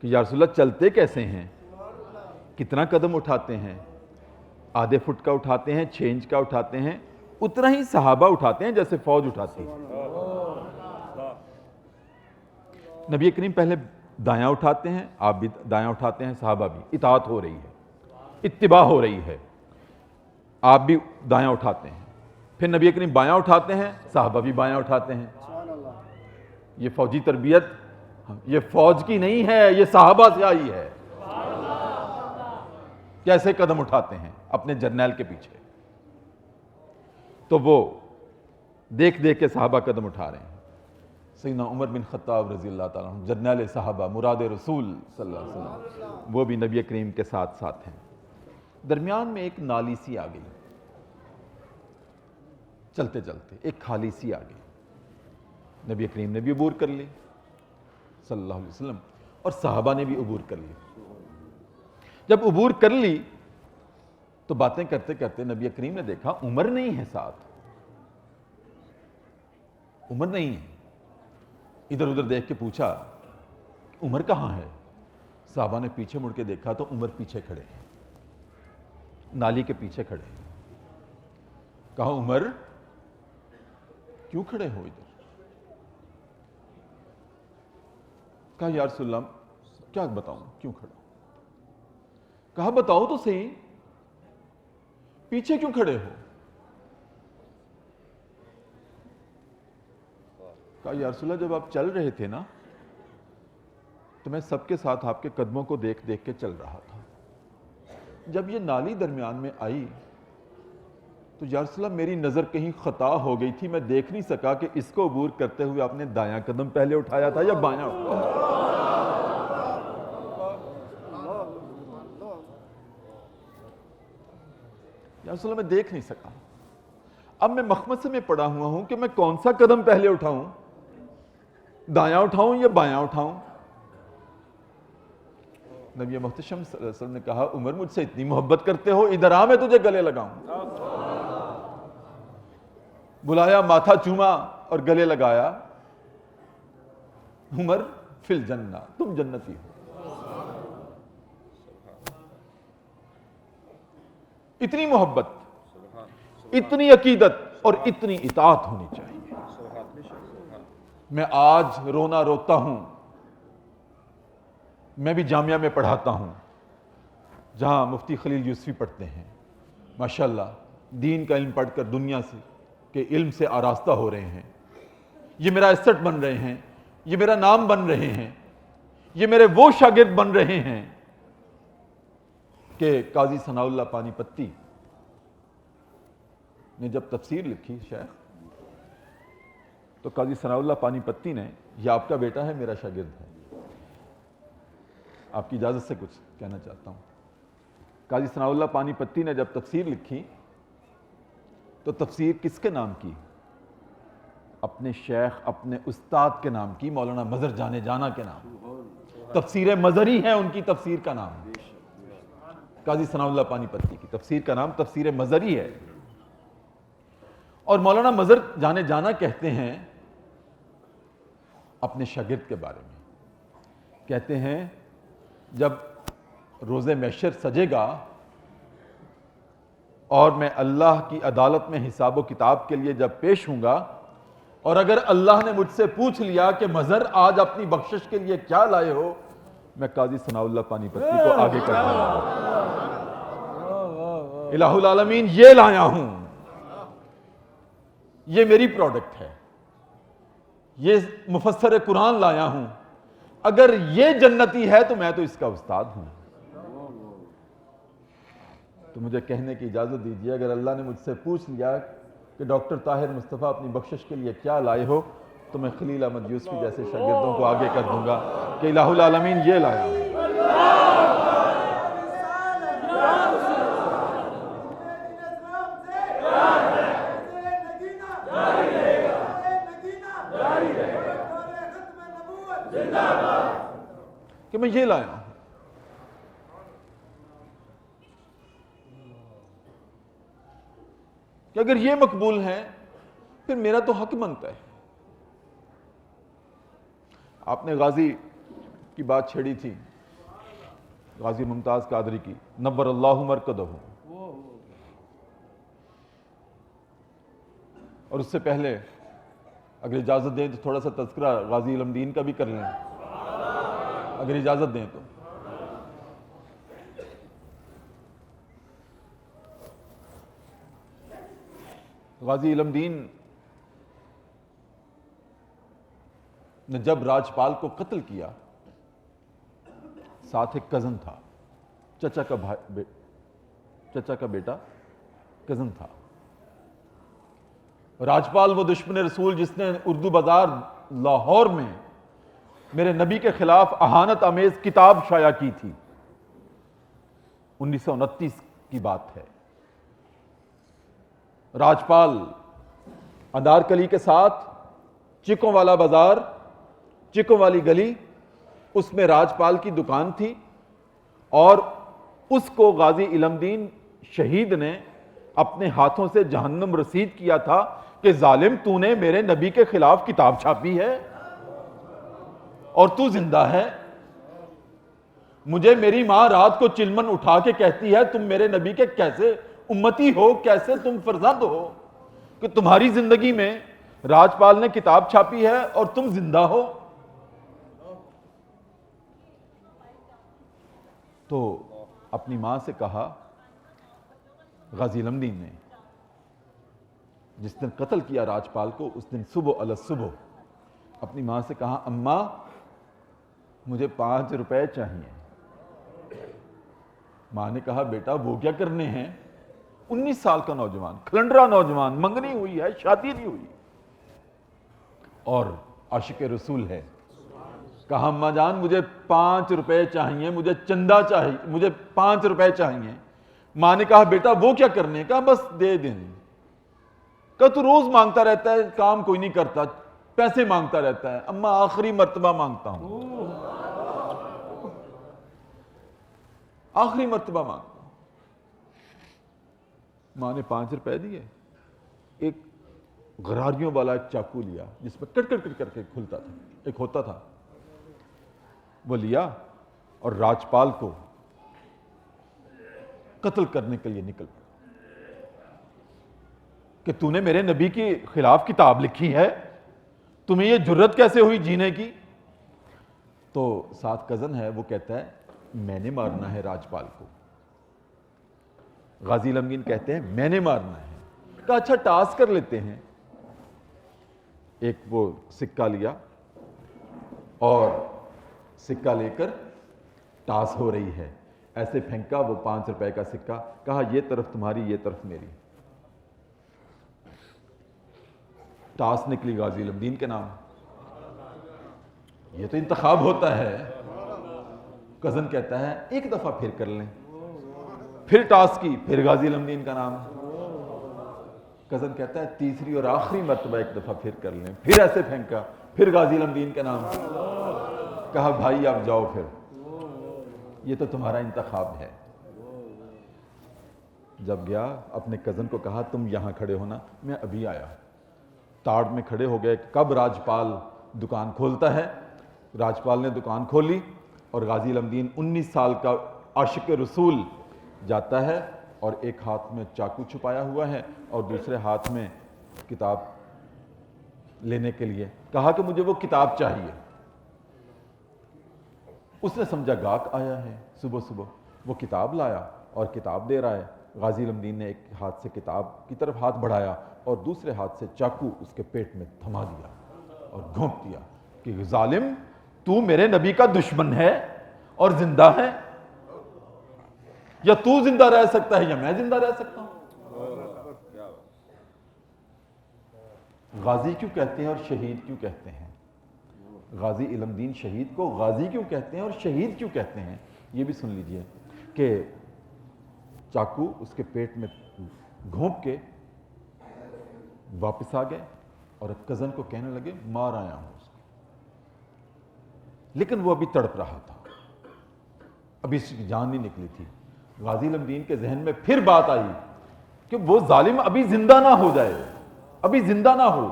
کہ یا رسول اللہ چلتے کیسے ہیں، کتنا قدم اٹھاتے ہیں، آدھے فٹ کا اٹھاتے ہیں، 6 انچ کا اٹھاتے ہیں، اتنا ہی صحابہ اٹھاتے ہیں جیسے فوج اٹھاتی ہے۔ نبی کریم پہلے دایاں اٹھاتے ہیں، آپ بھی دایاں اٹھاتے ہیں، صحابہ بھی، اطاعت ہو رہی ہے، اتباع ہو رہی ہے، آپ بھی دایاں اٹھاتے ہیں، پھر نبی کریم بایاں اٹھاتے ہیں، صحابہ بھی بایاں اٹھاتے ہیں۔ یہ فوجی تربیت یہ فوج کی نہیں ہے، یہ صحابہ سے آئی ہے۔ کیسے قدم اٹھاتے ہیں اپنے جرنیل کے پیچھے، تو وہ دیکھ دیکھ کے صحابہ قدم اٹھا رہے ہیں۔ سیدنا عمر بن خطاب رضی اللہ تعالیٰ عنہ، جرنیل صحابہ، مراد رسول صلی اللہ علیہ وسلم، وہ بھی نبی کریم کے ساتھ ساتھ ہیں۔ درمیان میں ایک نالی سی آ گئی، چلتے چلتے ایک خالی سی آ گئی، نبی کریم نے بھی عبور کر لی صلی اللہ علیہ وسلم، اور صحابہ نے بھی عبور کر لی۔ جب عبور کر لی تو باتیں کرتے کرتے نبی کریم نے دیکھا عمر نہیں ہے ساتھ، عمر نہیں ہے۔ ادھر ادھر دیکھ کے پوچھا عمر کہاں ہے؟ صحابہ نے پیچھے مڑ کے دیکھا تو عمر پیچھے کھڑے ہیں، نالی کے پیچھے کھڑے ہیں۔ کہا عمر کیوں کھڑے ہو ادھر؟ کہا یا رسول اللہ کیا بتاؤں کیوں کھڑا؟ کہا بتاؤ تو صحیح، پیچھے کیوں کھڑے ہو؟ کہا یا رسول اللہ جب آپ چل رہے تھے نا تو میں سب کے ساتھ آپ کے قدموں کو دیکھ دیکھ کے چل رہا تھا، جب یہ نالی درمیان میں آئی تو یا رسول اللہ میری نظر کہیں خطا ہو گئی تھی، میں دیکھ نہیں سکا کہ اس کو عبور کرتے ہوئے آپ نے دایاں قدم پہلے اٹھایا تھا یا بایاں اٹھایا۔ یا رسول اللہ میں دیکھ نہیں سکا، اب میں مخمصے میں پڑا ہوا ہوں کہ میں کون سا قدم پہلے اٹھاؤں، دایاں اٹھاؤں یا بایاں اٹھاؤں؟ نبی محتشم صلی اللہ علیہ وسلم نے کہا عمر مجھ سے اتنی محبت کرتے ہو، ادھر آ میں تجھے گلے لگاؤں۔ بلایا، ماتھا چوما اور گلے لگایا، عمر فی الجنہ، تم جنتی ہو۔ اتنی محبت، اتنی عقیدت اور اتنی اطاعت ہونی چاہیے۔ میں آج رونا روتا ہوں، میں بھی جامعہ میں پڑھاتا ہوں جہاں مفتی خلیل یوسفی پڑھتے ہیں، ماشاءاللہ دین کا علم پڑھ کر دنیا سے کے علم سے آراستہ ہو رہے ہیں، یہ میرا ایسٹ بن رہے ہیں، یہ میرا نام بن رہے ہیں، یہ میرے وہ شاگرد بن رہے ہیں کہ قاضی ثناء اللہ پانی پتی نے جب تفسیر لکھی شیخ، تو قاضی ثناء اللہ پانی پتی نے، یہ آپ کا بیٹا ہے میرا شاگرد ہے، آپ کی اجازت سے کچھ کہنا چاہتا ہوں۔ قاضی ثناء اللہ پانی پتی نے جب تفسیر لکھی تو تفسیر کس کے نام کی؟ اپنے شیخ، اپنے استاد کے نام کی، مولانا مظہر جانے جانا کے نام۔ تفسیر مظہری ہے ان کی تفسیر کا نام، قاضی ثناء اللہ پانی پتی کی تفسیر کا نام تفسیر مظہری ہے۔ اور مولانا مظہر جانے جانا کہتے ہیں اپنے شاگرد کے بارے میں، کہتے ہیں جب روز محشر سجے گا اور میں اللہ کی عدالت میں حساب و کتاب کے لیے جب پیش ہوں گا، اور اگر اللہ نے مجھ سے پوچھ لیا کہ مظہر آج اپنی بخشش کے لیے کیا لائے ہو، میں قاضی ثناء اللہ پانی پتی کو آگے کر دوں گا، الہ العالمین یہ لایا ہوں، یہ میری پروڈکٹ ہے، یہ مفسر قرآن لایا ہوں، اگر یہ جنتی ہے تو میں تو اس کا استاد ہوں۔ تو مجھے کہنے کی اجازت دیجیے، اگر اللہ نے مجھ سے پوچھ لیا کہ ڈاکٹر طاہر مصطفیٰ اپنی بخشش کے لیے کیا لائے ہو، تو میں خلیل احمد یوسفی جیسے شاگردوں کو آگے کر دوں گا کہ الہ العالمین یہ لایا ہوں۔ کہ میں یہ لایا ہوں۔ کہ اگر یہ مقبول ہے پھر میرا تو حق بنتا ہے۔ آپ نے غازی کی بات چھیڑی تھی، غازی ممتاز قادری کی، نور اللہ مرکدہ، اور اس سے پہلے اگر اجازت دیں تو تھوڑا سا تذکرہ غازی علم دین کا بھی کر لیں، اگر اجازت دیں تو۔ غازی علم دین نے جب راجپال کو قتل کیا، ساتھ ایک کزن تھا، چچا کا بیٹا کزن تھا۔ راجپال وہ دشمن رسول جس نے اردو بازار لاہور میں میرے نبی کے خلاف اہانت آمیز کتاب شائع کی تھی، 1929 کی بات ہے۔ راجپال انارکلی کے ساتھ چکوں والا بازار، چکوں والی گلی، اس میں راجپال کی دکان تھی، اور اس کو غازی علم دین شہید نے اپنے ہاتھوں سے جہنم رسید کیا تھا کہ ظالم تو نے میرے نبی کے خلاف کتاب چھاپی ہے اور تو زندہ ہے۔ مجھے میری ماں رات کو چلمن اٹھا کے کہتی ہے تم میرے نبی کے کیسے امتی ہو، کیسے تم فرزند ہو کہ تمہاری زندگی میں راجپال نے کتاب چھاپی ہے اور تم زندہ ہو۔ تو اپنی ماں سے کہا غازی علم دین نے، جس دن قتل کیا راجپال کو، اس دن صبح علی صبح اپنی ماں سے کہا اماں مجھے 5 روپے چاہیے۔ ماں نے کہا بیٹا وہ کیا کرنے ہیں؟ 19 سال کا نوجوان، کھلنڈرا نوجوان، منگنی ہوئی ہے، شادی نہیں ہوئی، اور عاشق رسول ہے۔ کہا اماں جان مجھے 5 روپے چاہیے، مجھے چندہ چاہیے، مجھے 5 روپے چاہیے۔ ماں نے کہا بیٹا وہ کیا کرنے؟ کہا بس دے دیں۔ کہا تو روز مانگتا رہتا ہے، کام کوئی نہیں کرتا، پیسے مانگتا رہتا ہے۔ اماں آخری مرتبہ مانگتا ہوں، آخری مرتبہ مانگتا ہوں۔ ماں نے 5 روپے دیے، ایک غراریوں والا ایک چاقو لیا جس میں کٹ کٹ کٹ کر کے کھلتا تھا، ایک ہوتا تھا، وہ لیا اور راجپال کو قتل کرنے کے لیے نکل پڑا کہ تو نے میرے نبی کے خلاف کتاب لکھی ہے، تمہیں یہ جرت کیسے ہوئی جینے کی؟ تو ساتھ کزن ہے، وہ کہتا ہے میں نے مارنا ہے راجپال کو۔ غازی علم دین کہتے ہیں میں نے مارنا ہے۔ کہا اچھا ٹاس کر لیتے ہیں۔ ایک وہ سکہ لیا اور سکہ لے کر ٹاس ہو رہی ہے، ایسے پھینکا وہ 5 روپے کا سکہ، کہا یہ طرف تمہاری یہ طرف میری۔ ٹاس نکلی غازی علم دین کے نام۔ یہ تو انتخاب ہوتا ہے۔ کزن کہتا ہے ایک دفعہ پھر کر لیں، پھر ٹاس کی، پھر غازی علم دین کا نام۔ کزن کہتا ہے تیسری اور آخری مرتبہ ایک دفعہ پھر کر لیں، پھر ایسے پھینکا، پھر غازی علم دین کا نام۔ کہا بھائی آپ جاؤ پھر، یہ تو تمہارا انتخاب ہے۔ جب گیا اپنے کزن کو کہا تم یہاں کھڑے ہونا، میں ابھی آیا۔ تاڑ میں کھڑے ہو گئے، کب راجپال دکان کھولتا ہے۔ راجپال نے دکان کھولی اور غازی علم دین 19 سال کا عاشق رسول جاتا ہے اور ایک ہاتھ میں چاقو چھپایا ہوا ہے اور دوسرے ہاتھ میں کتاب لینے کے لیے۔ کہا کہ مجھے وہ کتاب چاہیے۔ اس نے سمجھا گاہک آیا ہے، صبح صبح وہ کتاب لایا اور کتاب دے رہا ہے۔ غازی علم دین نے ایک ہاتھ سے کتاب کی طرف ہاتھ بڑھایا اور دوسرے ہاتھ سے چاقو اس کے پیٹ میں تھما دیا۔ اور گھونپ دیا کہ ظالم تو میرے نبی کا دشمن ہے اور زندہ ہے، یا تو زندہ رہ سکتا ہے یا میں زندہ رہ سکتا ہوں۔ غازی کیوں کہتے ہیں اور شہید کیوں کہتے ہیں؟ غازی علم دین شہید کو غازی کیوں کہتے ہیں اور شہید کیوں کہتے ہیں؟ یہ بھی سن لیجئے کہ چاقو اس کے پیٹ میں گھونپ کے واپس آ گئے اور کزن کو کہنے لگے مار آیا ہوں اس کو، لیکن وہ ابھی تڑپ رہا تھا، ابھی اس کی جان نہیں نکلی تھی۔ غازی علم دین کے ذہن میں پھر بات آئی کہ وہ ظالم ابھی زندہ نہ ہو جائے، ابھی زندہ نہ ہو۔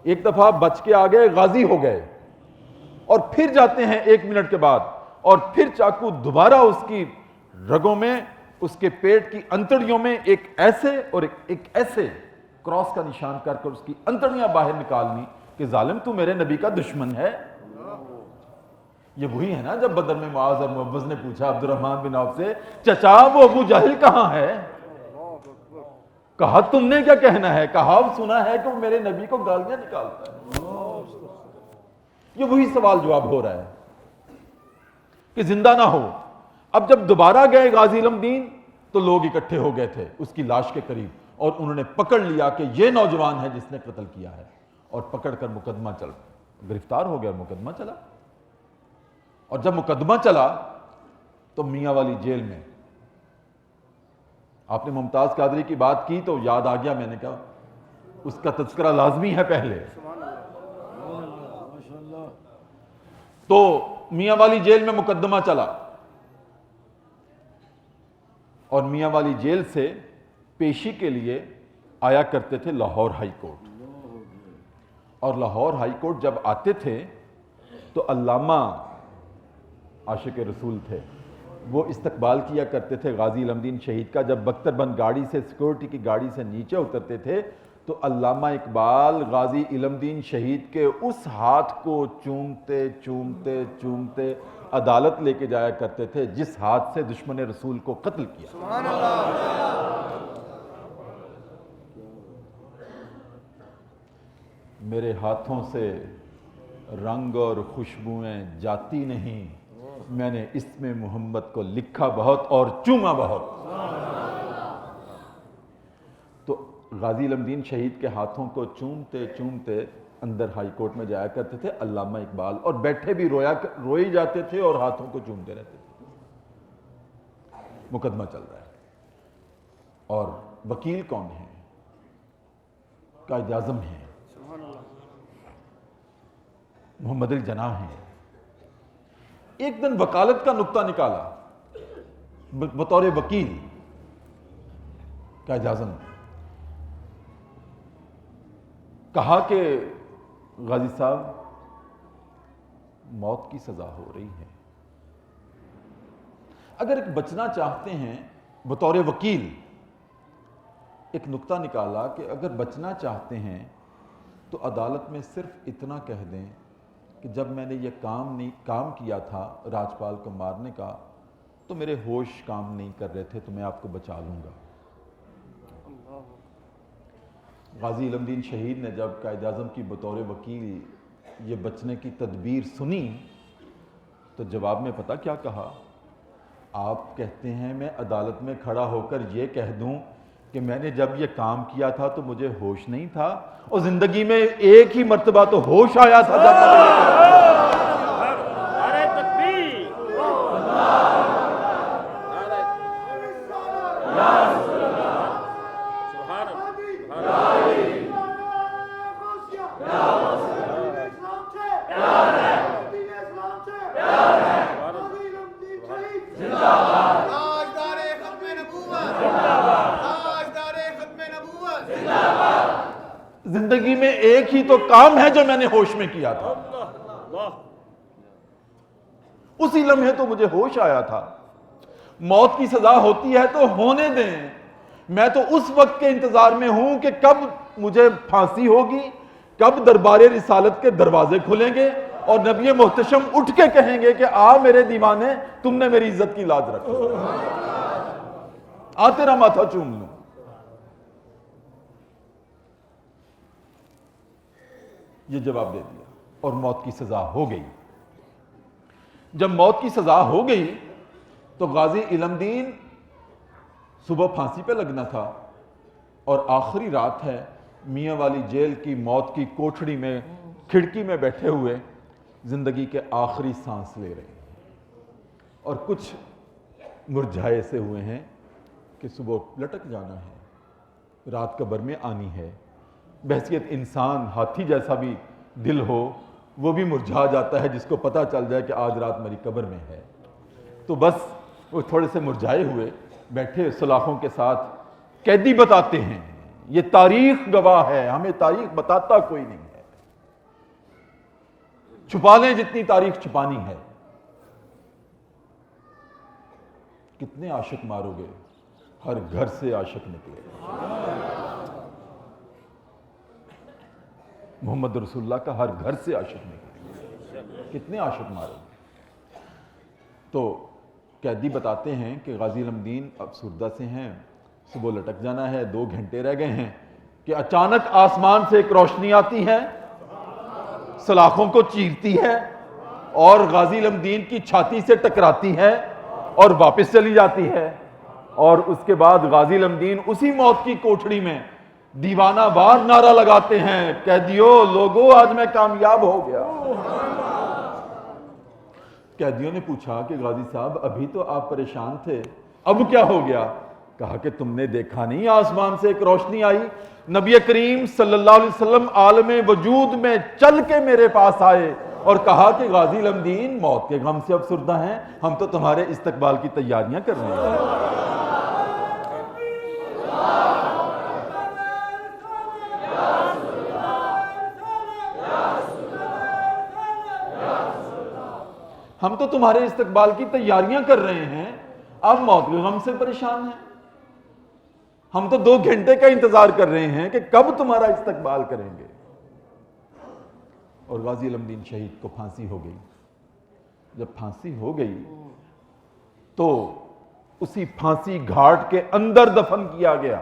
ایک دفعہ بچ کے آ گئے، غازی ہو گئے، اور پھر جاتے ہیں 1 منٹ کے بعد اور پھر چاقو دوبارہ اس کی رگوں میں، اس کے پیٹ کی انتڑیوں میں ایک ایسے اور ایک ایسے کراس کا نشان کر کر اس کی انتڑیاں باہر نکالنی کہ ظالم تو میرے نبی کا دشمن ہے۔ یہ وہی ہے نا جب بدر میں معاذ اور معوذ نے پوچھا عبد الرحمن بن عوف سے، چچا وہ ابو جہل کہاں ہے؟ کہا تم نے کیا کہنا ہے؟ کہا سنا ہے کہ وہ میرے نبی کو گالیاں نکالتا ہے۔ یہ وہی سوال جواب ہو رہا ہے کہ زندہ نہ ہو۔ اب جب دوبارہ گئے غازی علم دین تو لوگ اکٹھے ہو گئے تھے اس کی لاش کے قریب، اور انہوں نے پکڑ لیا کہ یہ نوجوان ہے جس نے قتل کیا ہے، اور پکڑ کر مقدمہ گرفتار ہو گیا، مقدمہ چلا۔ اور جب مقدمہ چلا تو میاں والی جیل میں، آپ نے ممتاز قادری کی بات کی تو یاد آ گیا، میں نے کہا اس کا تذکرہ لازمی ہے پہلے۔ تو میاں والی جیل میں مقدمہ چلا، اور میاں والی جیل سے پیشی کے لیے آیا کرتے تھے لاہور ہائی کورٹ، اور لاہور ہائی کورٹ جب آتے تھے تو علامہ عاشق رسول تھے، وہ استقبال کیا کرتے تھے غازی علم دین شہید کا۔ جب بختر بند گاڑی سے، سیکورٹی کی گاڑی سے نیچے اترتے تھے تو علامہ اقبال غازی علم دین شہید کے اس ہاتھ کو چومتے چومتے چومتے عدالت لے کے جایا کرتے تھے جس ہاتھ سے دشمن رسول کو قتل کیا۔ میرے ہاتھوں سے رنگ اور خوشبوئیں جاتی نہیں، میں نے اس میں محمد کو لکھا بہت اور چوما بہت۔ تو غازی علم دین شہید کے ہاتھوں کو چومتے چومتے اندر ہائی کورٹ میں جایا کرتے تھے علامہ اقبال، اور بیٹھے بھی روئی جاتے تھے اور ہاتھوں کو چومتے رہتے تھے۔ مقدمہ چل رہا ہے، اور وکیل کون ہے؟ قائد اعظم ہیں، محمد علی جناح ہیں۔ ایک دن وکالت کا نقطہ نکالا بطور وکیل قائد اعظم، کہا کہ غازی صاحب موت کی سزا ہو رہی ہے، اگر ایک بچنا چاہتے ہیں بطور وکیل، ایک نقطہ نکالا کہ اگر بچنا چاہتے ہیں تو عدالت میں صرف اتنا کہہ دیں کہ جب میں نے یہ کام کیا تھا راجپال کو مارنے کا تو میرے ہوش کام نہیں کر رہے تھے، تو میں آپ کو بچا لوں گا۔ غازی علم دین شہید نے جب قائد اعظم کی بطور وکیل یہ بچنے کی تدبیر سنی تو جواب میں پتہ کیا کہا؟ آپ کہتے ہیں میں عدالت میں کھڑا ہو کر یہ کہہ دوں کہ میں نے جب یہ کام کیا تھا تو مجھے ہوش نہیں تھا، اور زندگی میں ایک ہی مرتبہ تو ہوش آیا تھا جب میں نے نعرہ تکبیر، سبحان زندگی میں ایک ہی تو کام ہے جو میں نے ہوش میں کیا تھا، اللہ، اسی لمحے تو مجھے ہوش آیا تھا۔ موت کی سزا ہوتی ہے تو ہونے دیں، میں تو اس وقت کے انتظار میں ہوں کہ کب مجھے پھانسی ہوگی، کب دربار رسالت کے دروازے کھلیں گے اور نبی محتشم اٹھ کے کہیں گے کہ آ میرے دیوانے، تم نے میری عزت کی لاج رکھی، آ تیرا ماتھا چوم لوں۔ یہ جواب دے دیا۔ اور موت کی سزا ہو گئی۔ جب موت کی سزا ہو گئی تو غازی علم دین صبح پھانسی پہ لگنا تھا، اور آخری رات ہے، میاں والی جیل کی موت کی کوٹھڑی میں کھڑکی میں بیٹھے ہوئے زندگی کے آخری سانس لے رہے ہیں، اور کچھ مرجھائے سے ہوئے ہیں کہ صبح لٹک جانا ہے، رات قبر میں آنی ہے۔ بحیثیت انسان ہاتھی جیسا بھی دل ہو وہ بھی مرجھا جاتا ہے جس کو پتہ چل جائے کہ آج رات میری قبر میں ہے۔ تو بس وہ تھوڑے سے مرجھائے ہوئے بیٹھے سلاخوں کے ساتھ قیدی بتاتے ہیں، یہ تاریخ گواہ ہے، ہمیں تاریخ بتاتا کوئی نہیں ہے، چھپا لیں جتنی تاریخ چھپانی ہے۔ کتنے عاشق مارو گے، ہر گھر سے عاشق نکلے۔ محمد رسول اللہ کا ہر گھر سے عاشق نکلے، کتنے عاشق مارو گے۔ تو قیدی بتاتے ہیں کہ غازی علم دین افسردہ سے ہیں، صبح لٹک جانا ہے، 2 گھنٹے رہ گئے ہیں کہ اچانک آسمان سے ایک روشنی آتی ہے، سلاخوں کو چیرتی ہے اور غازی علم دین کی چھاتی سے ٹکراتی ہے اور واپس چلی جاتی ہے۔ اور اس کے بعد غازی علم دین اسی موت کی کوٹھڑی میں دیوانہ وار نعرہ لگاتے ہیں، قیدیوں لوگو آج میں کامیاب ہو گیا۔ قیدیوں نے پوچھا کہ غازی صاحب ابھی تو آپ پریشان تھے، اب کیا ہو گیا؟ کہا کہ تم نے دیکھا نہیں آسمان سے ایک روشنی آئی، نبی کریم صلی اللہ علیہ وسلم عالم وجود میں چل کے میرے پاس آئے اور کہا کہ غازی علم دین موت کے غم سے افسردہ ہیں، ہم تو تمہارے استقبال کی تیاریاں کر رہے ہیں۔ ہم تو تمہارے استقبال کی تیاریاں کر رہے ہیں، اب موت کے غم سے پریشان ہیں، ہم تو 2 گھنٹے کا انتظار کر رہے ہیں کہ کب تمہارا استقبال کریں گے۔ اور غازی علم دین شہید کو پھانسی ہو گئی۔ جب پھانسی ہو گئی تو اسی پھانسی گھاٹ کے اندر دفن کیا گیا،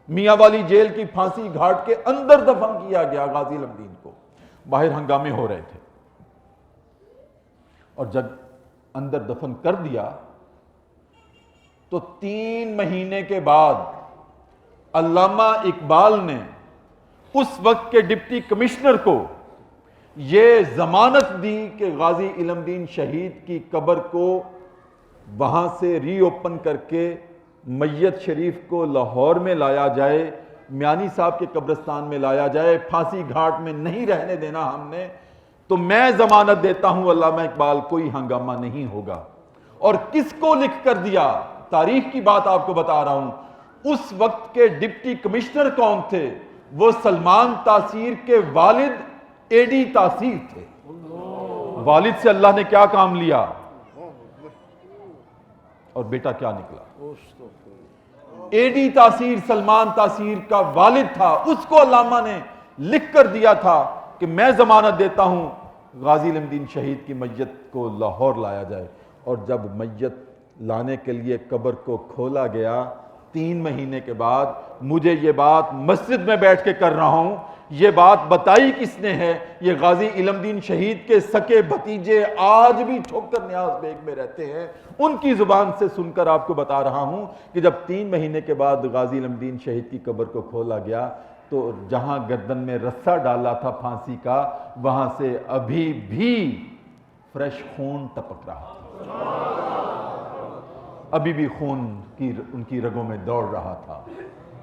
میاں والی جیل کی پھانسی گھاٹ کے اندر دفن کیا گیا غازی علم دین کو۔ باہر ہنگامے ہو رہے تھے، اور جب اندر دفن کر دیا تو 3 مہینے کے بعد علامہ اقبال نے اس وقت کے ڈپٹی کمشنر کو یہ ضمانت دی کہ غازی علم دین شہید کی قبر کو وہاں سے ری اوپن کر کے میت شریف کو لاہور میں لایا جائے، میانی صاحب کے قبرستان میں لایا جائے، پھانسی گھاٹ میں نہیں رہنے دینا ہم نے۔ تو میں ضمانت دیتا ہوں علامہ اقبال کوئی ہنگامہ نہیں ہوگا۔ اور کس کو لکھ کر دیا؟ تاریخ کی بات آپ کو بتا رہا ہوں، اس وقت کے ڈپٹی کمشنر کون تھے؟ وہ سلمان تاثیر کے والد اے ڈی تاثیر تھے۔ والد سے اللہ نے کیا کام لیا اور بیٹا کیا نکلا؟ اے ڈی تاثیر سلمان تاثیر کا والد تھا، اس کو علامہ نے لکھ کر دیا تھا کہ میں ضمانت دیتا ہوں غازی علم دین شہید کی میت کو لاہور لایا جائے۔ اور جب میت لانے کے لیے قبر کو کھولا گیا 3 مہینے کے بعد، مجھے یہ بات مسجد میں بیٹھ کے کر رہا ہوں، یہ بات بتائی کس نے ہے؟ یہ غازی علم دین شہید کے سکے بھتیجے آج بھی ٹھوکر نیاز بیگ میں رہتے ہیں، ان کی زبان سے سن کر آپ کو بتا رہا ہوں کہ جب 3 مہینے کے بعد غازی علم دین شہید کی قبر کو کھولا گیا تو جہاں گردن میں رسہ ڈالا تھا پھانسی کا، وہاں سے ابھی بھی فریش خون ٹپک رہا تھا، ابھی بھی خون ان کی رگوں میں دوڑ رہا تھا۔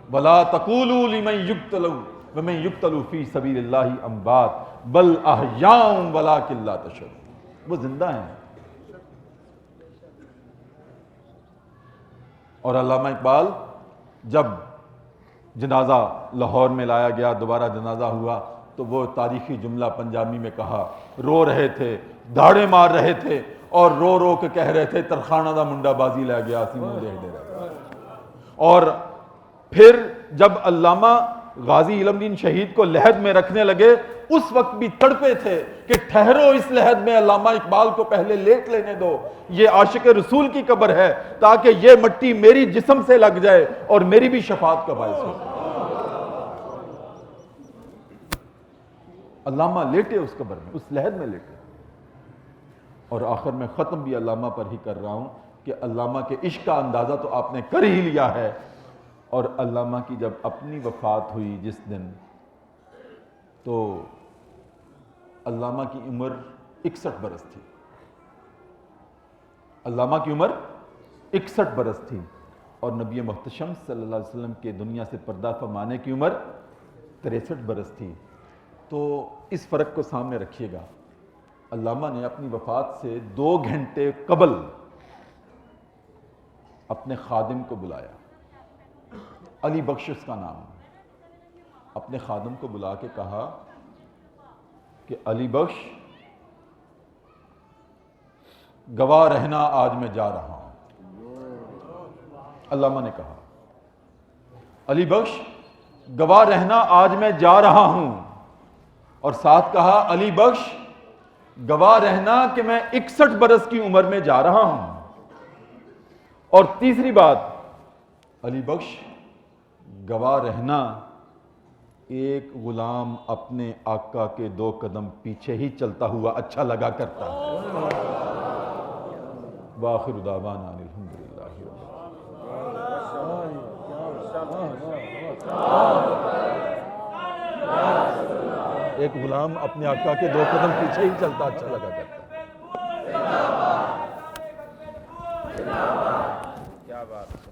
وَلَا تَقُولُوا لِمَنْ يُقْتَلُ وَمَنْ يُقْتَلُ فِي سَبِيلِ اللَّهِ أَمْوَاتٌ بَلْ أَحْيَاءٌ وَلَٰكِن لَا تَشْعُرُونَ، وہ زندہ ہیں۔ اور علامہ اقبال جب جنازہ لاہور میں لایا گیا، دوبارہ جنازہ ہوا تو وہ تاریخی جملہ پنجابی میں کہا، رو رہے تھے، دھاڑے مار رہے تھے اور رو رو کے کہہ رہے تھے ترخانہ دا منڈا بازی لے گیا سی منہ دیکھ دے رہے۔ اور پھر جب علامہ غازی علم دین شہید کو لحد میں رکھنے لگے اس وقت بھی تڑپے تھے کہ ٹھہرو اس لحد میں، علامہ اقبال کو پہلے لیٹ لینے دو، یہ عاشق رسول کی قبر ہے تاکہ یہ مٹی میری جسم سے لگ جائے اور میری بھی شفاعت کا باعث ہو۔ علامہ لیٹے اس قبر میں، اس لحد میں لیٹے. اور آخر میں ختم بھی علامہ پر ہی کر رہا ہوں کہ علامہ کے عشق کا اندازہ تو آپ نے کر ہی لیا ہے. اور علامہ کی جب اپنی وفات ہوئی جس دن، تو علامہ کی عمر 61 برس تھی. علامہ کی عمر 61 برس تھی، اور نبی محتشم صلی اللہ علیہ وسلم کے دنیا سے پردہ فرمانے کی عمر 63 برس تھی. تو اس فرق کو سامنے رکھیے گا. علامہ نے اپنی وفات سے 2 گھنٹے قبل اپنے خادم کو بلایا، علی بخش اس کا نام. اپنے خادم کو بلا کے کہا کہ علی بخش، گواہ رہنا آج میں جا رہا ہوں. علامہ نے کہا علی بخش گواہ رہنا آج میں جا رہا ہوں، اور ساتھ کہا علی بخش گواہ رہنا کہ میں 61 برس کی عمر میں جا رہا ہوں. اور تیسری بات، علی بخش گواہ رہنا ایک غلام اپنے آقا کے 2 قدم پیچھے ہی چلتا ہوا اچھا لگا کرتا ہے. وآخر دعوانا ان الحمدللہ رب العالمین. ایک غلام اپنے آقا کے 2 قدم پیچھے ہی چلتا اچھا لگا کرتا ہے. کیا بات ہے.